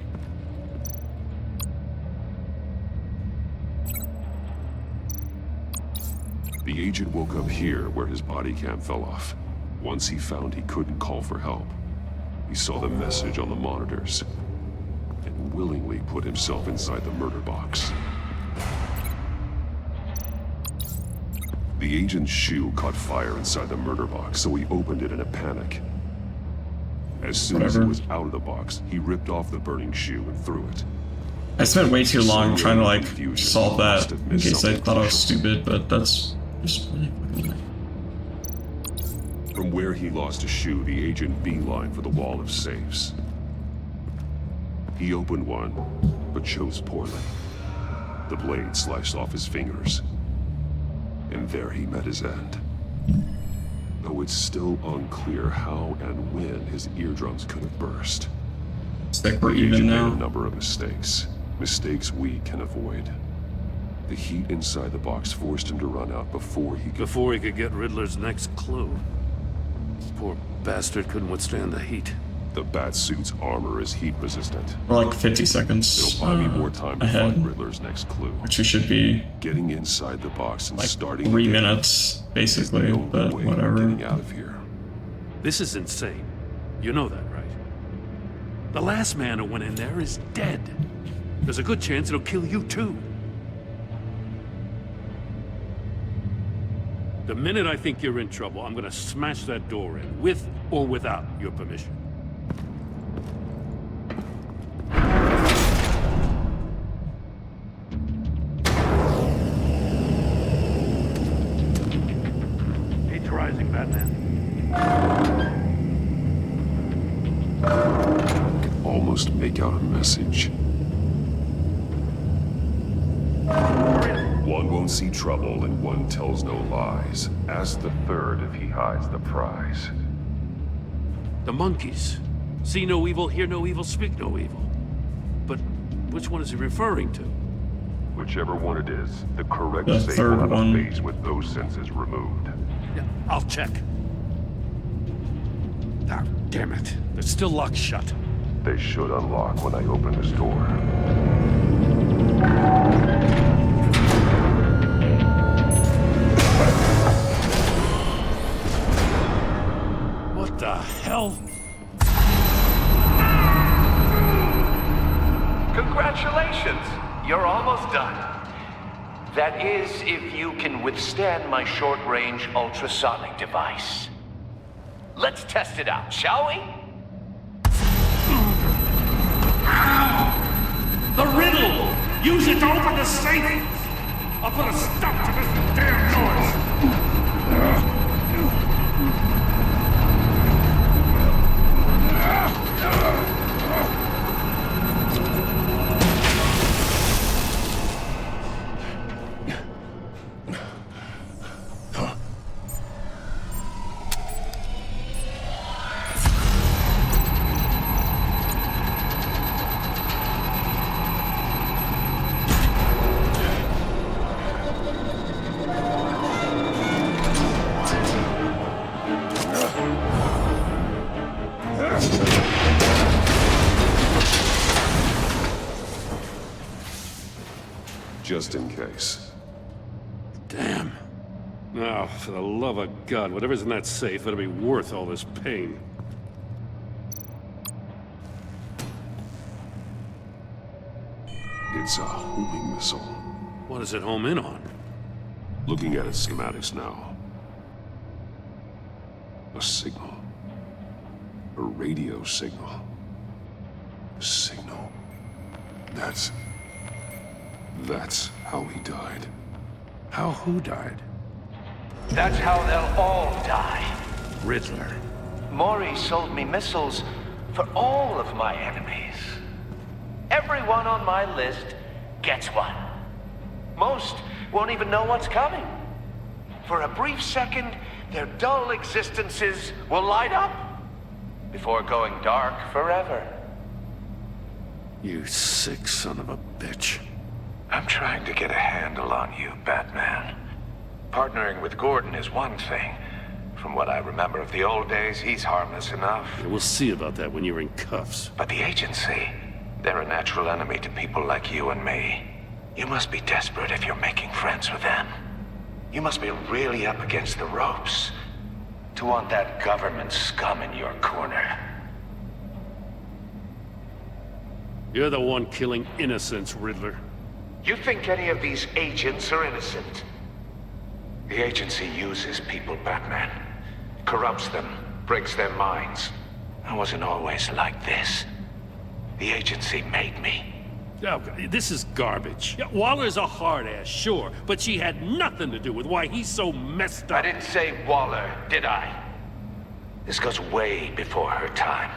The agent woke up here where his body cam fell off. Once he found he couldn't call for help, he saw the message on the monitors and willingly put himself inside the murder box. The agent's shoe caught fire inside the murder box, so he opened it in a panic. As soon as he was out of the box, he ripped off the burning shoe and threw it. I spent way too long trying to like solve that in case I thought I was stupid, but that's just really fucking annoying. From where he lost a shoe, the agent beelined for the wall of safes. He opened one, but chose poorly. The blade sliced off his fingers. And there he met his end. Though it's still unclear how and when his eardrums could have burst. It's like we're even now. Made a number of mistakes. Mistakes we can avoid. The heat inside the box forced him to run out before he could get Riddler's next clue. Poor bastard couldn't withstand the heat. The Batsuit's armor is heat resistant. We're like 50 seconds It'll buy me more time to ahead, find Riddler's next clue. which we should be Getting inside the box and like starting 3 again minutes, basically, but whatever. Getting out of here. This is insane. You know that, right? The last man who went in there is dead. There's a good chance it'll kill you too. The minute I think you're in trouble, I'm gonna smash that door in, with or without your permission. Heat rising, Batman. I can almost make out a message. One won't see trouble and one tells no lies. Ask the third if he hides the prize. The monkeys. See no evil, hear no evil, speak no evil. But which one is he referring to? Whichever one it is, the correct The safe third will have one. a face with those senses removed. Yeah, I'll check. Ah, damn it. It's still locked shut. They should unlock when I open this door. What the hell? Congratulations! You're almost done. That is, if you can withstand my short-range ultrasonic device. Let's test it out, shall we? The riddle! Use it to open the safe! I'll put a stop to this damn noise! Just in case. Damn. Oh, for the love of God, whatever's in that safe, it'll be worth all this pain. It's a homing missile. What does it home in on? Looking at its schematics now. A signal. A radio signal. A signal. That's how he died. How who died? That's how they'll all die. Riddler. Maury sold me missiles for all of my enemies. Everyone on my list gets one. Most won't even know what's coming. For a brief second, their dull existences will light up before going dark forever. You sick son of a bitch. I'm trying to get a handle on you, Batman. Partnering with Gordon is one thing. From what I remember of the old days, he's harmless enough. Yeah, we'll see about that when you're in cuffs. But the agency, they're a natural enemy to people like you and me. You must be desperate if you're making friends with them. You must be really up against the ropes to want that government scum in your corner. You're the one killing innocents, Riddler. You think any of these agents are innocent? The agency uses people, Batman. Corrupts them, breaks their minds. I wasn't always like this. The agency made me. Oh, this is garbage. Yeah, Waller's a hard-ass, sure, but she had nothing to do with why he's so messed up. I didn't say Waller, did I? This goes way before her time.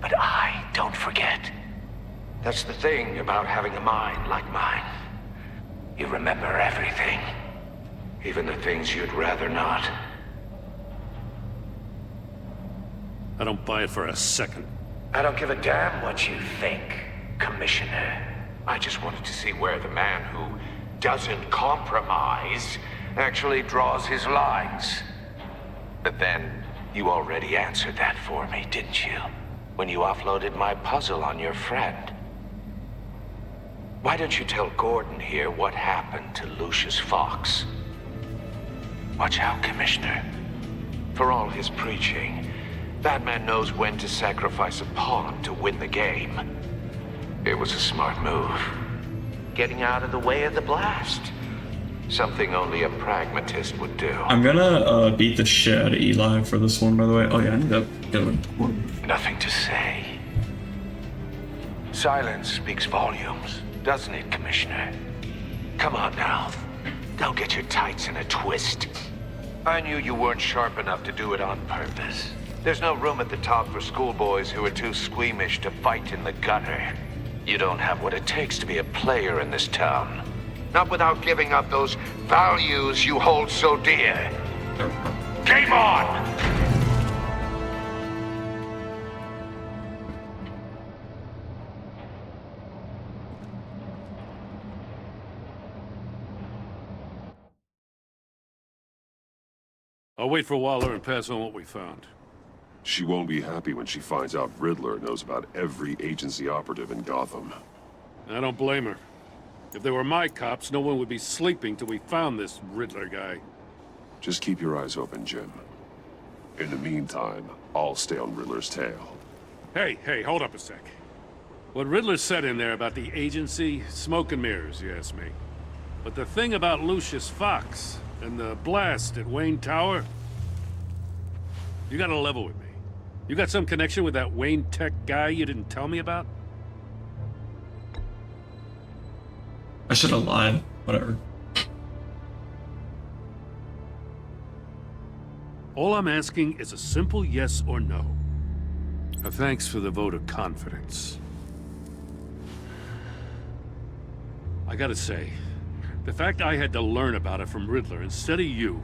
But I don't forget. That's the thing about having a mind like mine. You remember everything. Even the things you'd rather not. I don't buy it for a second. I don't give a damn what you think, Commissioner. I just wanted to see where the man who doesn't compromise actually draws his lines. But then, you already answered that for me, didn't you? When you offloaded my puzzle on your friend. Why don't you tell Gordon here what happened to Lucius Fox? Watch out, Commissioner. For all his preaching, Batman knows when to sacrifice a pawn to win the game. It was a smart move. Getting out of the way of the blast. Something only a pragmatist would do. I'm gonna beat the shit out of Eli for this one, by the way. Oh yeah, I need to get one. Nothing to say. Silence speaks volumes, doesn't it, Commissioner? Come on now. Don't get your tights in a twist. I knew you weren't sharp enough to do it on purpose. There's no room at the top for schoolboys who are too squeamish to fight in the gutter. You don't have what it takes to be a player in this town. Not without giving up those values you hold so dear. Game on! I'll wait for Waller and pass on what we found. She won't be happy when she finds out Riddler knows about every agency operative in Gotham. I don't blame her. If they were my cops, no one would be sleeping till we found this Riddler guy. Just keep your eyes open, Jim. In the meantime, I'll stay on Riddler's tail. Hey, hold up a sec. What Riddler said in there about the agency, smoke and mirrors, you ask me. But the thing about Lucius Fox and the blast at Wayne Tower, you gotta level with me. You got some connection with that Wayne Tech guy you didn't tell me about? I should have lied. Whatever. All I'm asking is a simple yes or no. Thanks for the vote of confidence. I gotta say, the fact I had to learn about it from Riddler instead of you,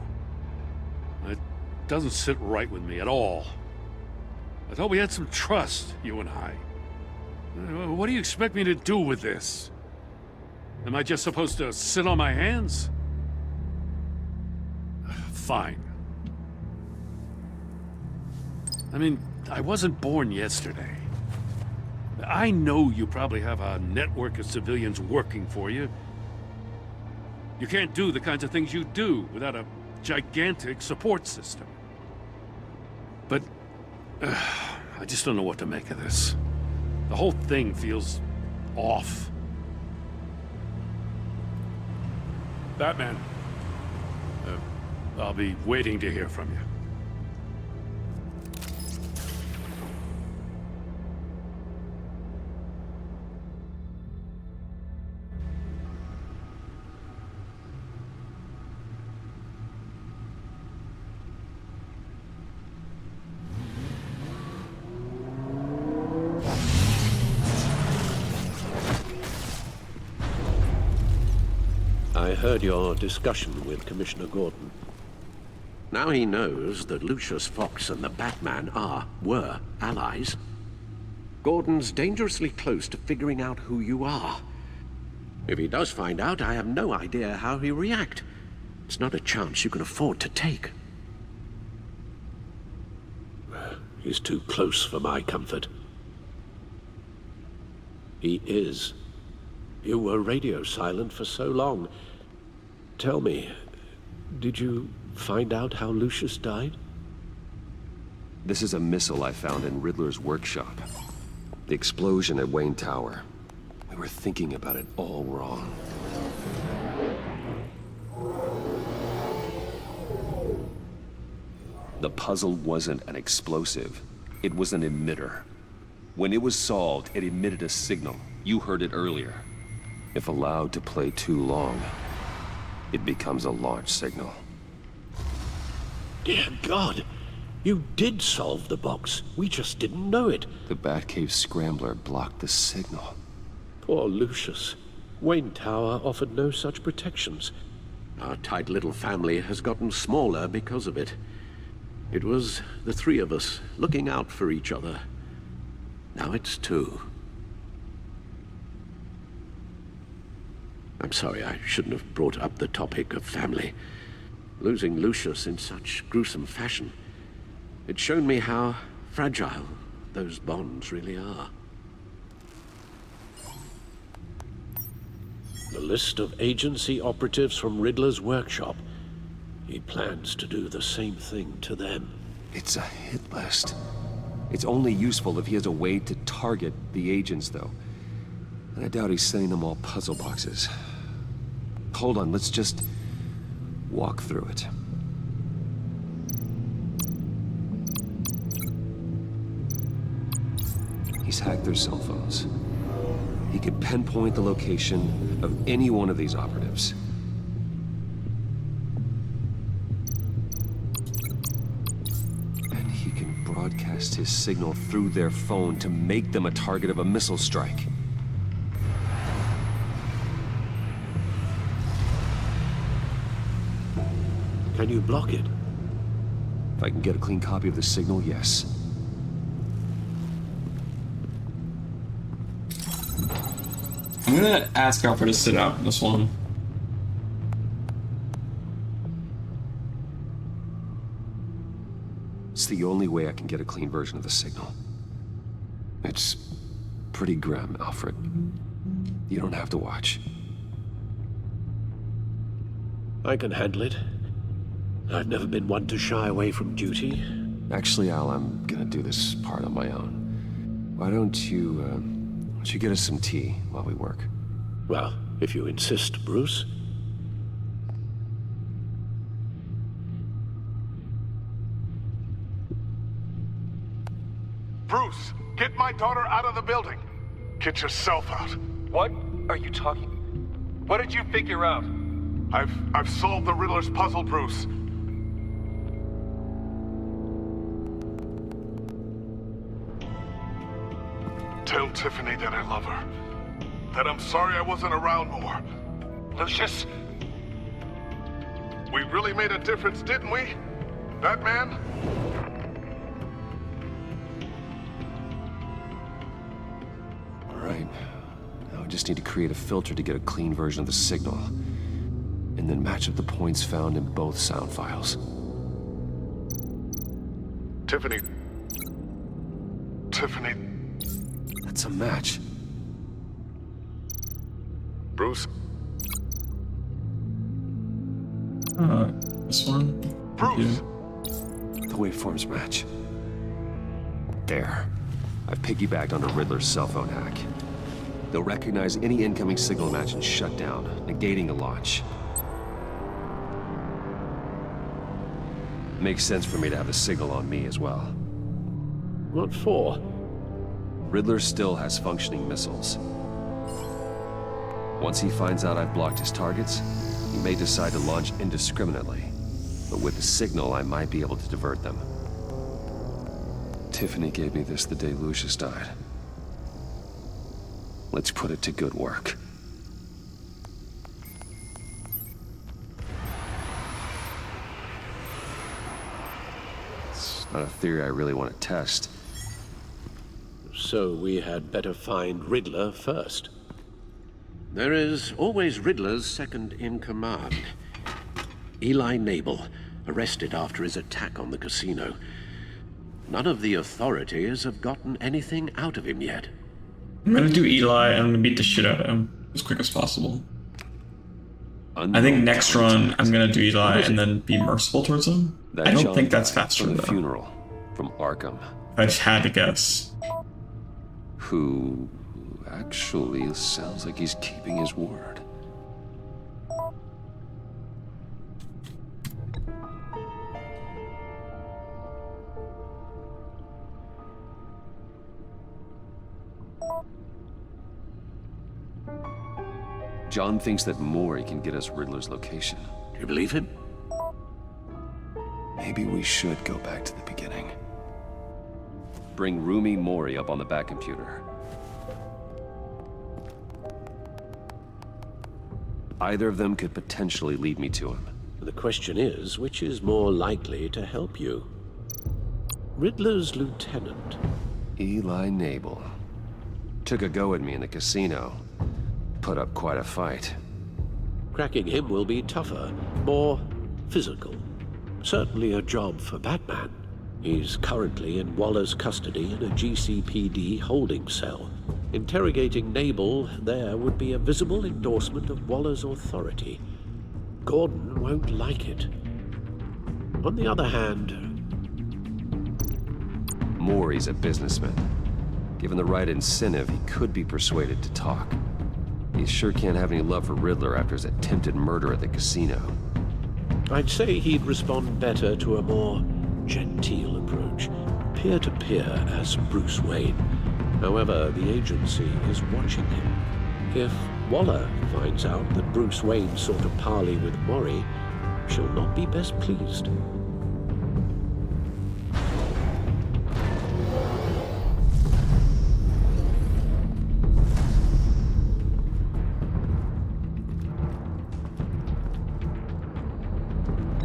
it doesn't sit right with me at all. I thought we had some trust, you and I. What do you expect me to do with this? Am I just supposed to sit on my hands? Fine. I mean, I wasn't born yesterday. I know you probably have a network of civilians working for you. You can't do the kinds of things you do without a gigantic support system. But I just don't know what to make of this. The whole thing feels off. Batman, I'll be waiting to hear from you. I heard your discussion with Commissioner Gordon. Now he knows that Lucius Fox and the Batman were allies. Gordon's dangerously close to figuring out who you are. If he does find out, I have no idea how he'll react. It's not a chance you can afford to take. He's too close for my comfort. He is. You were radio silent for so long. Tell me, did you find out how Lucius died? This is a missile I found in Riddler's workshop. The explosion at Wayne Tower. We were thinking about it all wrong. The puzzle wasn't an explosive. It was an emitter. When it was solved, it emitted a signal. You heard it earlier. If allowed to play too long, it becomes a launch signal. Dear God, you did solve the box. We just didn't know it. The Batcave scrambler blocked the signal. Poor Lucius. Wayne Tower offered no such protections. Our tight little family has gotten smaller because of it. It was the three of us looking out for each other. Now it's two. I'm sorry, I shouldn't have brought up the topic of family. Losing Lucius in such gruesome fashion, it's shown me how fragile those bonds really are. The list of agency operatives from Riddler's workshop. He plans to do the same thing to them. It's a hit list. It's only useful if he has a way to target the agents, though. And I doubt he's sending them all puzzle boxes. Hold on, let's just walk through it. He's hacked their cell phones. He can pinpoint the location of any one of these operatives. And he can broadcast his signal through their phone to make them a target of a missile strike. Can you block it? If I can get a clean copy of the signal, yes. I'm gonna ask Alfred to sit out this one. It's the only way I can get a clean version of the signal. It's pretty grim, Alfred. You don't have to watch. I can handle it. I've never been one to shy away from duty. Actually, Al, I'm gonna do this part on my own. Why don't you get us some tea while we work? Well, if you insist, Bruce. Bruce, get my daughter out of the building. Get yourself out. What are you talking? What did you figure out? I've solved the Riddler's puzzle, Bruce. Tell Tiffany that I love her. That I'm sorry I wasn't around more. Lucius? We really made a difference, didn't we? Batman? All right. Now I just need to create a filter to get a clean version of the signal. And then match up the points found in both sound files. Tiffany. That's a match. Bruce? This one? Bruce! The waveforms match. There. I've piggybacked onto Riddler's cell phone hack. They'll recognize any incoming signal match and shut down, negating the launch. Makes sense for me to have the signal on me as well. What for? Riddler still has functioning missiles. Once he finds out I've blocked his targets, he may decide to launch indiscriminately. But with the signal, I might be able to divert them. Tiffany gave me this the day Lucius died. Let's put it to good work. It's not a theory I really want to test. So we had better find Riddler first. There is always Riddler's second in command. Eli Nabel, arrested after his attack on the casino. None of the authorities have gotten anything out of him yet. I'm gonna do Eli and I'm gonna beat the shit out of him as quick as possible. I think next run I'm gonna do Eli and then be merciful towards him. I don't think that's faster from the though. funeral from Arkham. I just had to guess. Who actually sounds like he's keeping his word. John thinks that Mori can get us Riddler's location. Do you believe him? Maybe we should go back to the beginning. Bring Rumi Mori up on the back computer. Either of them could potentially lead me to him. The question is, which is more likely to help you? Riddler's lieutenant. Eli Nabel. Took a go at me in the casino. Put up quite a fight. Cracking him will be tougher, more physical. Certainly a job for Batman. He's currently in Waller's custody in a GCPD holding cell. Interrogating Nabel there would be a visible endorsement of Waller's authority. Gordon won't like it. On the other hand... Mori's a businessman. Given the right incentive, he could be persuaded to talk. He sure can't have any love for Riddler after his attempted murder at the casino. I'd say he'd respond better to a more genteel approach, peer-to-peer as Bruce Wayne. However, the agency is watching him. If Waller finds out that Bruce Wayne sought a parley with Mori, she'll not be best pleased.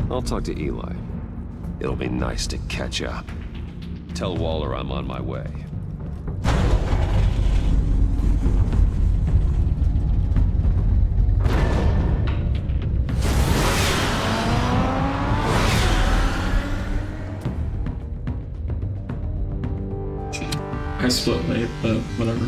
I'll talk to Eli. It'll be nice to catch up. Tell Waller I'm on my way. I split late, but whatever.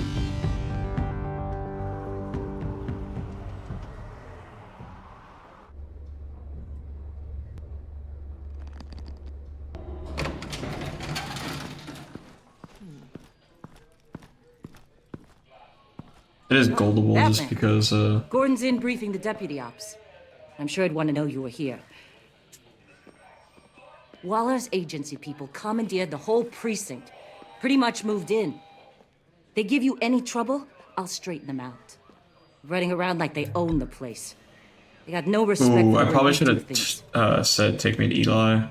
It is goldable just because, Gordon's in briefing the deputy ops. I'm sure he'd want to know you were here. Waller's agency people commandeered the whole precinct. Pretty much moved in. They give you any trouble, I'll straighten them out. Running around like they own the place. They got no respect ooh, for I probably should things. have said take me to Eli.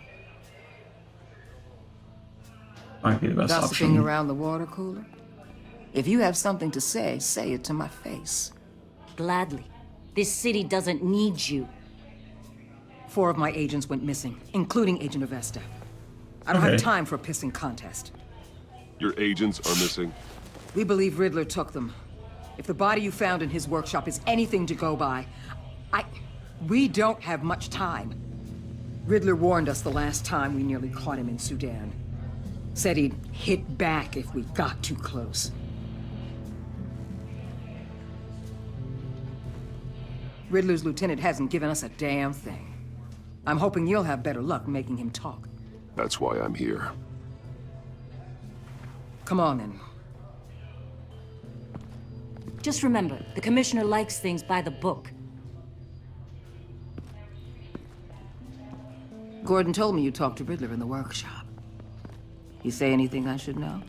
Might be the best Gossiping option. around the water cooler? If you have something to say it to my face. Gladly. This city doesn't need you. 4 of my agents went missing, including Agent Avesta. I don't have time for a pissing contest. Your agents are missing? We believe Riddler took them. If the body you found in his workshop is anything to go by, we don't have much time. Riddler warned us the last time we nearly caught him in Sudan. Said he'd hit back if we got too close. Riddler's lieutenant hasn't given us a damn thing. I'm hoping you'll have better luck making him talk. That's why I'm here. Come on, then. Just remember, the Commissioner likes things by the book. Gordon told me you talked to Riddler in the workshop. You say anything I should know?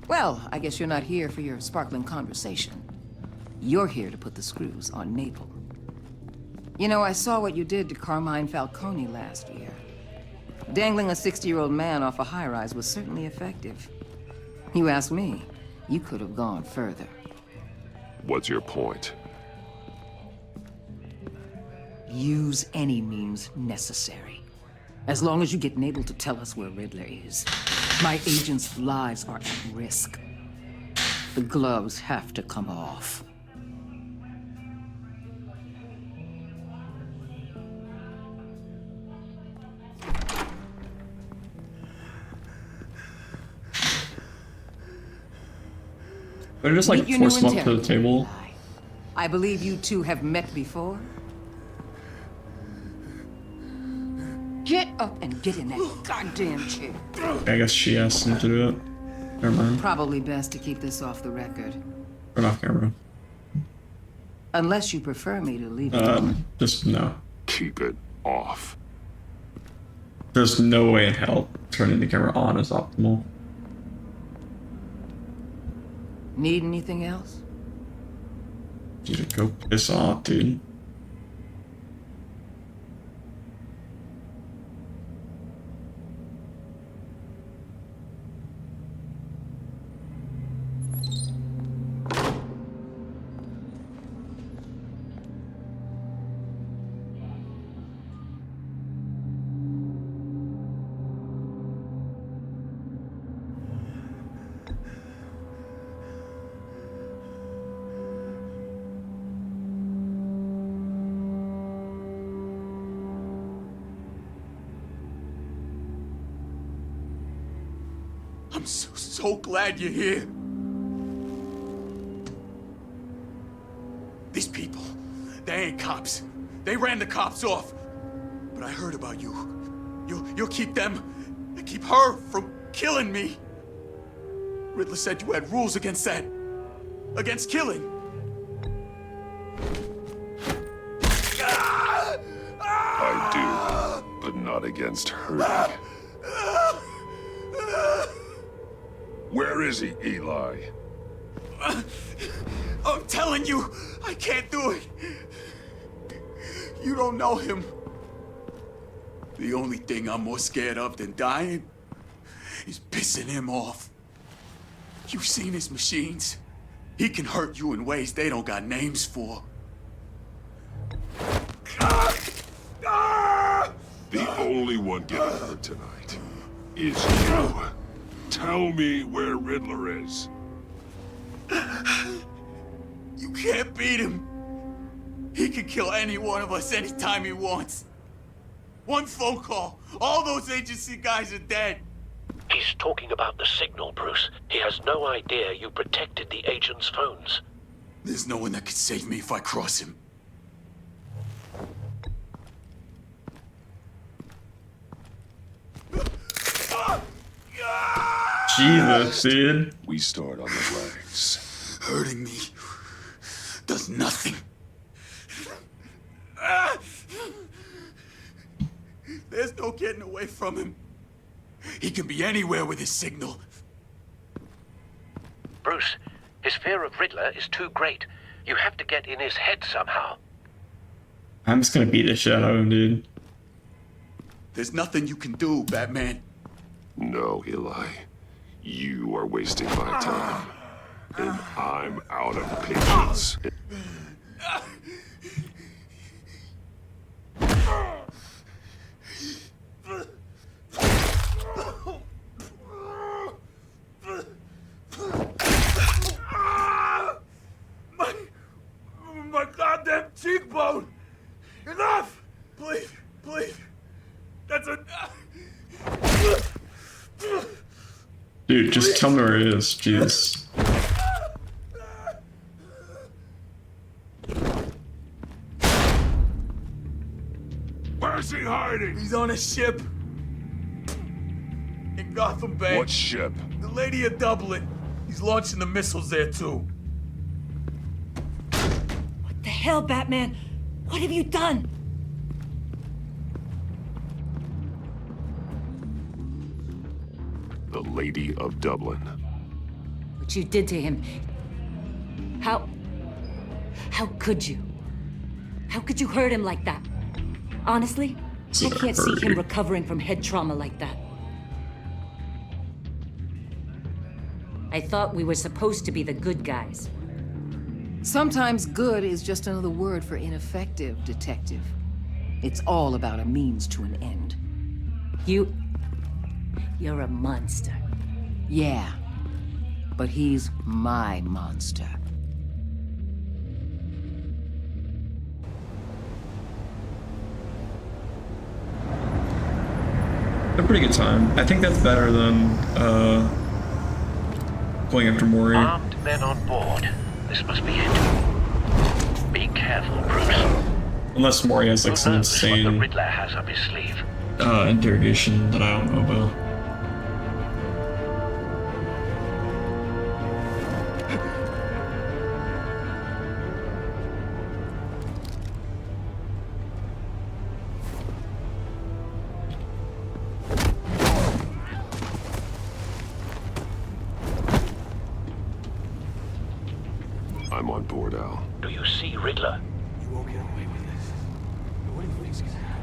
Well, I guess you're not here for your sparkling conversation. You're here to put the screws on Naples. You know, I saw what you did to Carmine Falcone last year. Dangling a 60-year-old man off a high-rise was certainly effective. You ask me, you could have gone further. What's your point? Use any means necessary. As long as you get Naples to tell us where Riddler is. My agents' lives are at risk. The gloves have to come off. They're just like force them up to the table. I believe you two have met before. Get up and get in that goddamn chair. I guess she asked him to do it. Never mind. Probably best to keep this off the record. Or off camera. Unless you prefer me to leave it. Just no. Keep it off. There's no way in hell turning the camera on is optimal. Need anything else? You should go piss off, dude. I'm so glad you're here. These people, they ain't cops. They ran the cops off. But I heard about you. You'll keep them, keep her from killing me. Riddler said you had rules against that. Against killing. I do, but not against hurting. Where is he, Eli? I'm telling you, I can't do it. You don't know him. The only thing I'm more scared of than dying is pissing him off. You've seen his machines. He can hurt you in ways they don't got names for. The only one getting hurt tonight is you. Tell me where Riddler is. You can't beat him. He can kill any one of us anytime he wants. One phone call, all those agency guys are dead. He's talking about the signal, Bruce. He has no idea you protected the agent's phones. There's no one that can save me if I cross him. Jesus, dude. We start on the legs. Hurting me does nothing. There's no getting away from him. He can be anywhere with his signal. Bruce, his fear of Riddler is too great. You have to get in his head somehow. I'm just gonna beat the shit out of him, dude. There's nothing you can do, Batman. No, Eli. You are wasting my time. And I'm out of patience. My goddamn cheekbone! Enough! Please, please. That's a... Dude, just tell me where he is, jeez. Where's he hiding? He's on a ship. In Gotham Bay. What ship? The Lady of Dublin. He's launching the missiles there, too. What the hell, Batman? What have you done? The Lady of Dublin. What you did to him. How could you? How could you hurt him like that? Honestly, I can't see him recovering from head trauma like that. I thought we were supposed to be the good guys. Sometimes good is just another word for ineffective, Detective. It's all about a means to an end. You're a monster. Yeah, but he's my monster. A pretty good time. I think that's better than going after Mori. Armed men on board. This must be it. Be careful, Bruce. Unless Mori has like some What insane the Riddler has up his sleeve. interrogation that I don't know about. I'm on board, Al. Do you see Riddler? You won't get away with this. What do you think's gonna happen?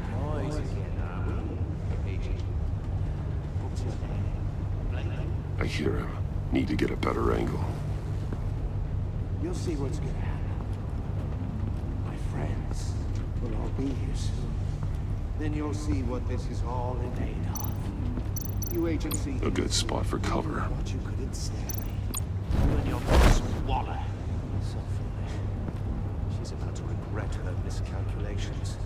I hear him. Need to get a better angle. You'll see what's gonna happen. My friends will all be here soon. Then you'll see what this is all in aid of. You agency. A good spot for cover. What you couldn't stand me. You and your boss Waller. So foolish. She's about to regret her miscalculations.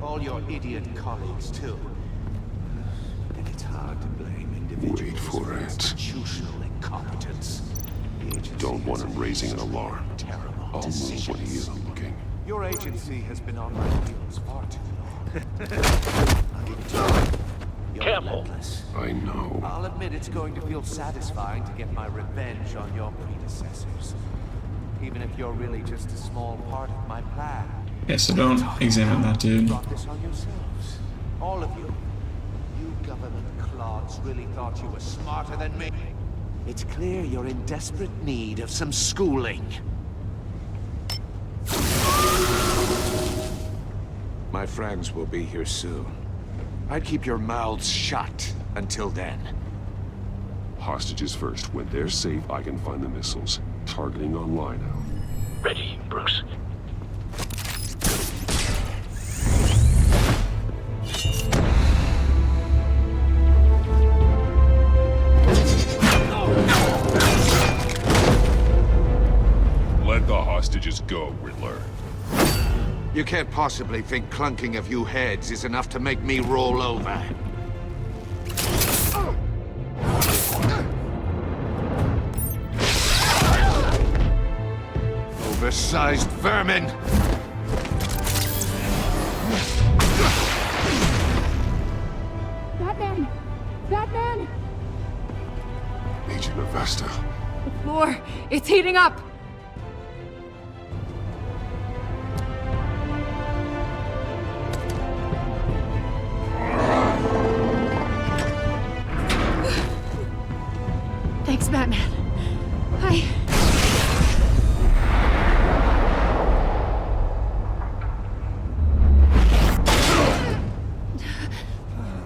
All your idiot colleagues, too. And it's hard to blame individuals Wait for it. institutional incompetence. Don't want him raising an alarm. I'll move when he isn't looking. Your agency has been on my heels far too long. I'll give it to you. You're relentless. I know. I'll admit it's going to feel satisfying to get my revenge on your predecessors. Even if you're really just a small part of my plan. Yeah, so don't examine that dude. Brought this on yourselves. All of you. You government clods really thought you were smarter than me. It's clear you're in desperate need of some schooling. My friends will be here soon. I'd keep your mouths shut until then. Hostages first. When they're safe, I can find the missiles. Targeting online now. Ready, Bruce? Let the hostages go, Riddler. You can't possibly think clunking a few heads is enough to make me roll over. Oversized vermin! Batman! Batman! Agent Avesta. The floor, it's heating up! Thanks, Batman.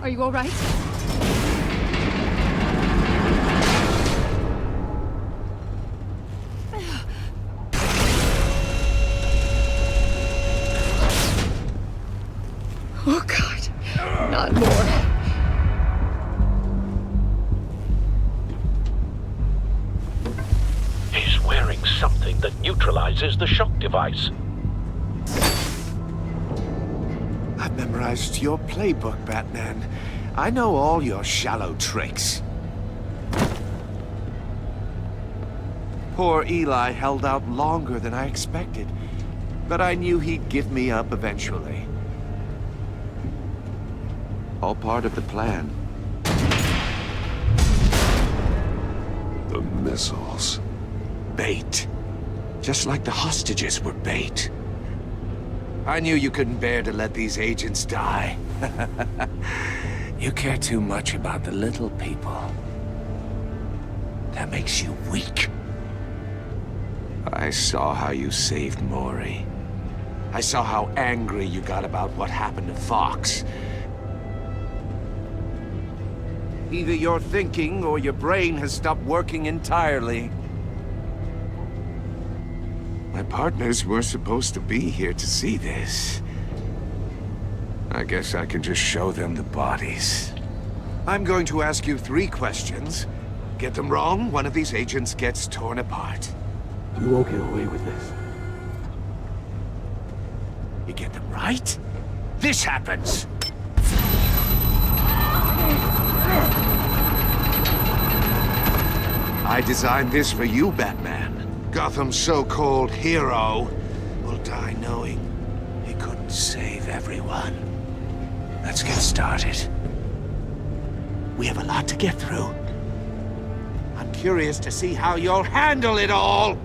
Are you all right? Oh, God. Not more. He's wearing something that neutralizes the shock device. I've memorized your playbook, Batman. I know all your shallow tricks. Poor Eli held out longer than I expected, but I knew he'd give me up eventually. All part of the plan. The missiles. Bait. Just like the hostages were bait. I knew you couldn't bear to let these agents die. You care too much about the little people. That makes you weak. I saw how you saved Maury. I saw how angry you got about what happened to Fox. Either you're thinking or your brain has stopped working entirely. My partners were supposed to be here to see this. I guess I can just show them the bodies. I'm going to ask you 3 questions. Get them wrong, one of these agents gets torn apart. You won't get away with this. You get them right, this happens. I designed this for you, Batman. Gotham's so-called hero will die knowing he couldn't save everyone. Let's get started. We have a lot to get through. I'm curious to see how you'll handle it all.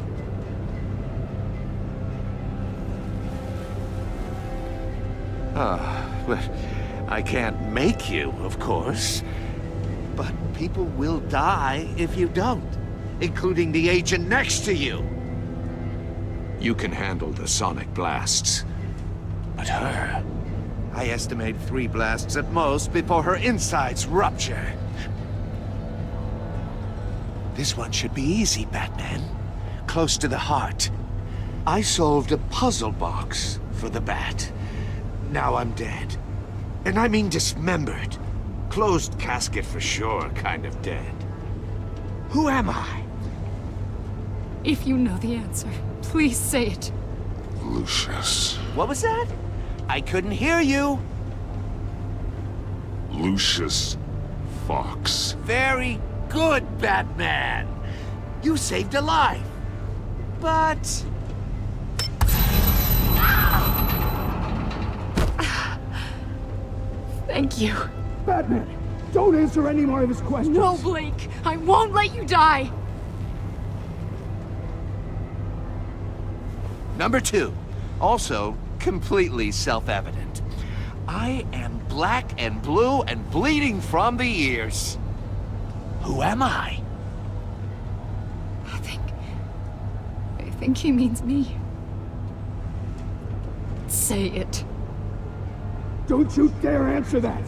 Well, I can't make you, of course. But people will die if you don't, including the agent next to you. You can handle the sonic blasts. But her... I estimate 3 blasts at most before her insides rupture. This one should be easy, Batman. Close to the heart. I solved a puzzle box for the Bat. Now I'm dead. And I mean dismembered. Closed casket for sure, kind of dead. Who am I? If you know the answer, please say it. Lucius. What was that? I couldn't hear you. Lucius Fox. Very good, Batman. You saved a life. But... Thank you. Batman, don't answer any more of his questions. No, Blake. I won't let you die. Number 2. Also, completely self-evident. I am black and blue and bleeding from the ears. Who am I? I think he means me. Say it. Don't you dare answer that!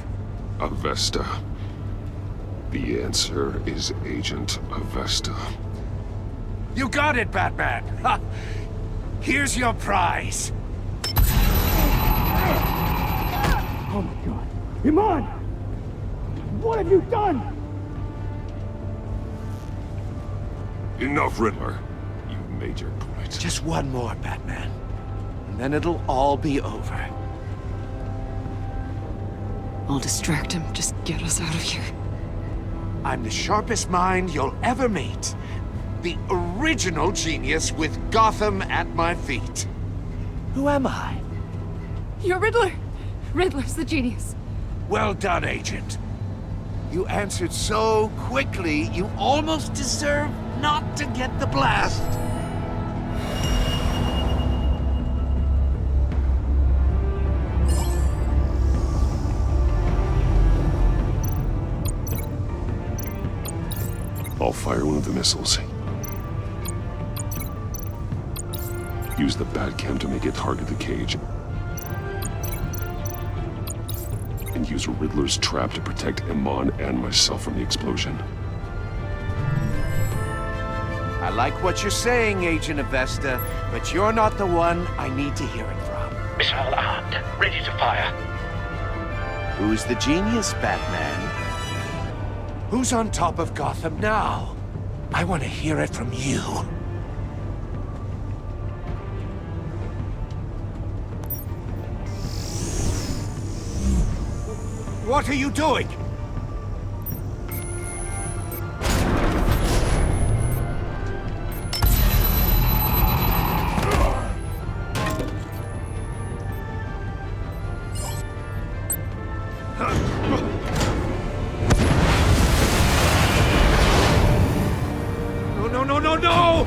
Avesta. The answer is Agent Avesta. You got it, Batman! Ha! Here's your prize! Oh my god. Iman! What have you done? Enough, Riddler. You've made your point. Just one more, Batman. And then it'll all be over. I'll distract him. Just get us out of here. I'm the sharpest mind you'll ever meet. The original genius with Gotham at my feet. Who am I? You're Riddler. Riddler's the genius. Well done, Agent. You answered so quickly, you almost deserve not to get the blast. I'll fire one of the missiles. Use the Batcam to make it target the cage. And use Riddler's trap to protect Iman and myself from the explosion. I like what you're saying, Agent Avesta, but you're not the one I need to hear it from. Missile armed, ready to fire. Who's the genius, Batman? Who's on top of Gotham now? I want to hear it from you. What are you doing? No, no, no, no, no!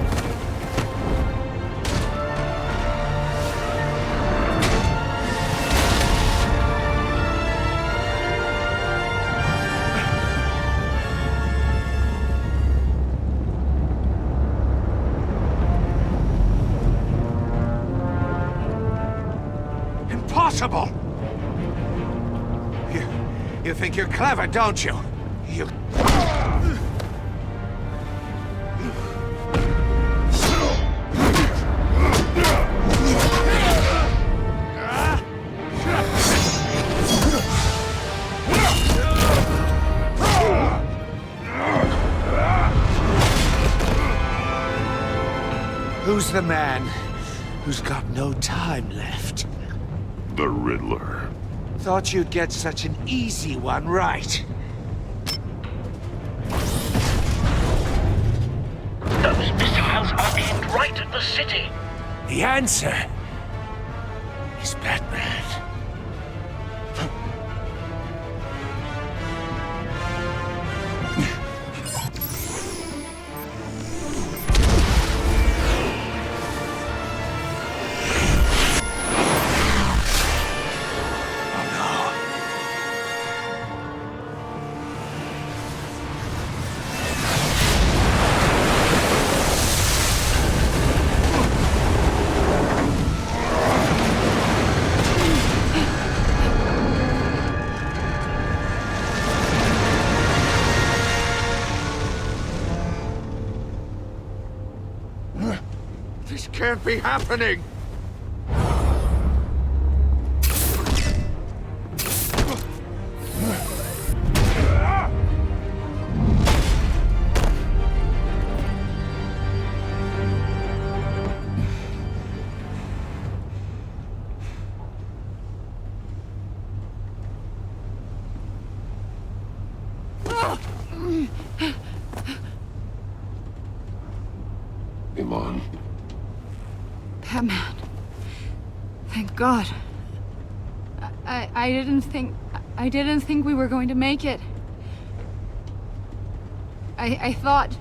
Impossible! You think you're clever, don't you? You... Who's the man who's got no time left? The Riddler. Thought you'd get such an easy one right. Those missiles are aimed right at the city. The answer is Batman. This can't be happening! Iman. Batman. Thank God. I didn't think we were going to make it. I thought...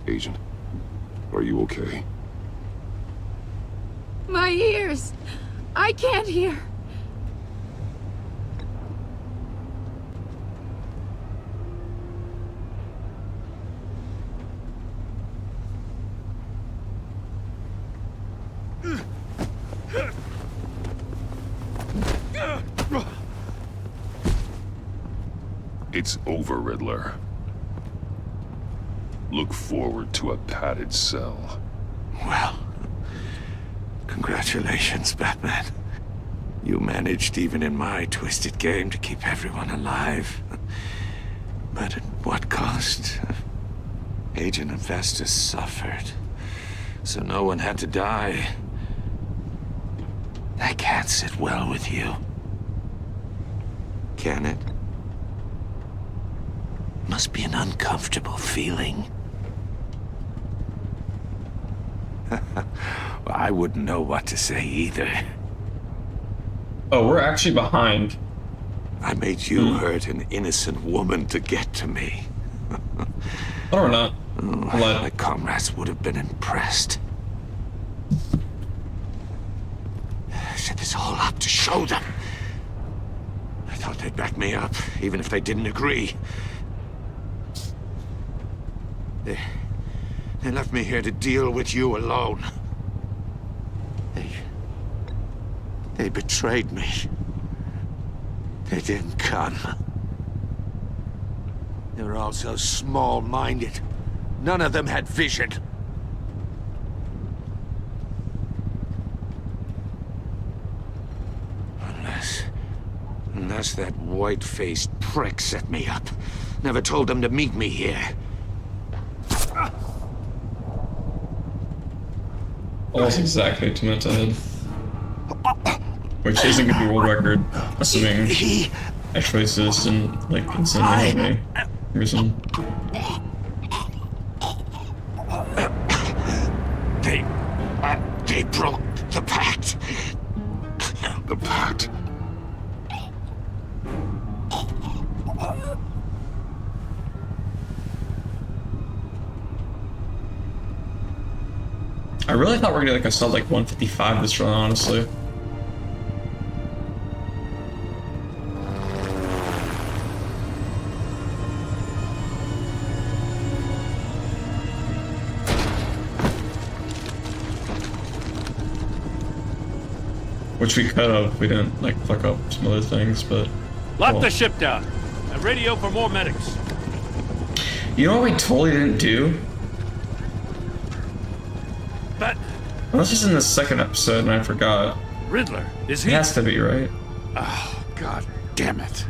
Agent, are you okay? My ears! I can't hear! It's over, Riddler. Look forward to a padded cell. Well, congratulations, Batman. You managed, even in my twisted game, to keep everyone alive. But at what cost? Agent Investus suffered, so no one had to die. That can't sit well with you. Can it? Must be an uncomfortable feeling. Well, I wouldn't know what to say either. Oh, we're actually behind. I made you hurt an innocent woman to get to me. Oh, we're not. My comrades would have been impressed. I set this all up to show them. I thought they'd back me up, even if they didn't agree. They left me here to deal with you alone. They betrayed me. They didn't come. They were all so small-minded. None of them had vision. Unless that white-faced prick set me up. Never told them to meet me here. Almost exactly 2 minutes ahead. Which isn't gonna be world record, assuming my choices and like insanity. reason. They broke the pact. The pact? I really thought we were gonna get like a sub like 155 this run, honestly. Which we could have. We didn't like fuck up some other things, but. Lock the ship down and radio for more medics. You know what we totally didn't do? But Unless it's in the second episode and I forgot. Riddler, is he? It has to be, right? Oh, God damn it.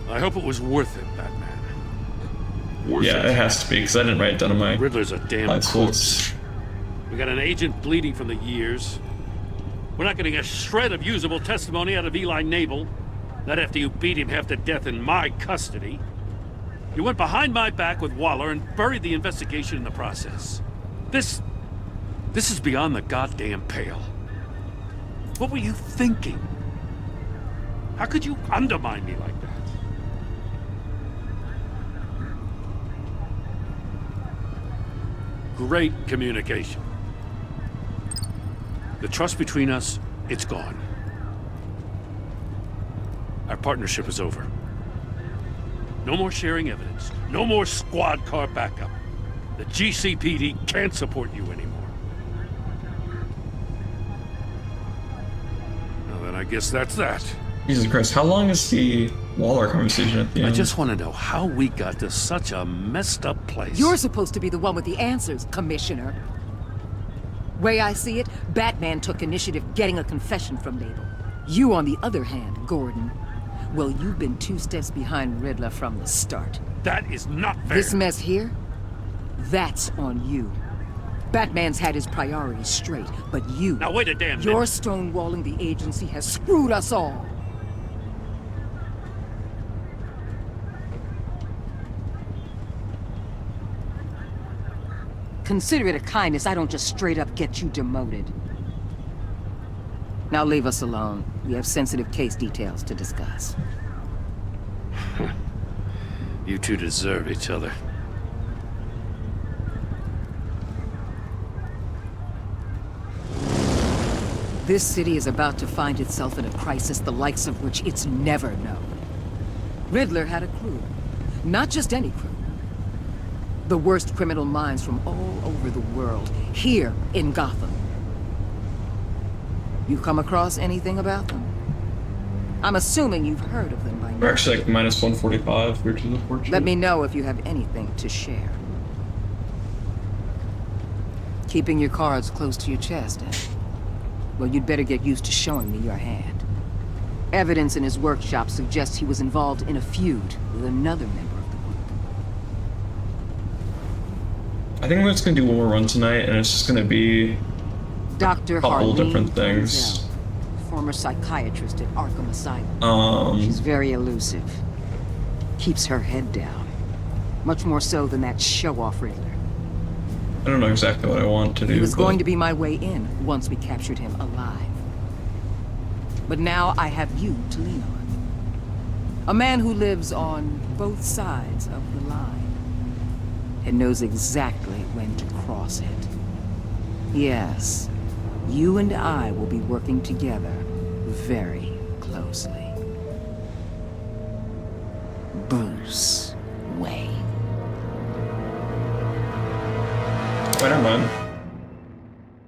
I hope it was worth it, Batman. Yeah, it has to be, because I didn't write it down in my Riddler's a damn life corpse. We got an agent bleeding from the years. We're not getting a shred of usable testimony out of Eli Nabel. Not after you beat him half to death in my custody. You went behind my back with Waller and buried the investigation in the process. This is beyond the goddamn pale. What were you thinking? How could you undermine me like that? Great communication. The trust between us, it's gone. Our partnership is over. No more sharing evidence. No more squad car backup. The GCPD can't support you anymore. Well, then I guess that's that. Jesus Christ, how long is the Waller conversation at the end? I just want to know how we got to such a messed up place. You're supposed to be the one with the answers, Commissioner. Way I see it, Batman took initiative getting a confession from Nabel. You, on the other hand, Gordon, well, you've been 2 steps behind Riddler from the start. That is not fair. This mess here, that's on you. Batman's had his priorities straight, but you... Now wait a damn minute. Your stonewalling the agency has screwed us all. Consider it a kindness I don't just straight up get you demoted. Now leave us alone. We have sensitive case details to discuss. You two deserve each other. This city is about to find itself in a crisis the likes of which it's never known. Riddler had a crew. Not just any crew. The worst criminal minds from all over the world, here in Gotham. You come across anything about them? I'm assuming you've heard of them by now. We're actually like minus 145, which is unfortunate. Let me know if you have anything to share. Keeping your cards close to your chest, eh? Well, you'd better get used to showing me your hand. Evidence in his workshop suggests he was involved in a feud with another member of the group. I think we're just gonna do one more run tonight, and it's just gonna be Dr. a couple Harleen different things. Denzel, former psychiatrist at Arkham Asylum. She's very elusive. Keeps her head down. Much more so than that show-off Riddler. I don't know exactly what I want to do. He was but going to be my way in once we captured him alive. But now I have you to lean on. A man who lives on both sides of the line and knows exactly when to cross it. Yes, you and I will be working together very closely. Bruce Wayne. Wait, never mind.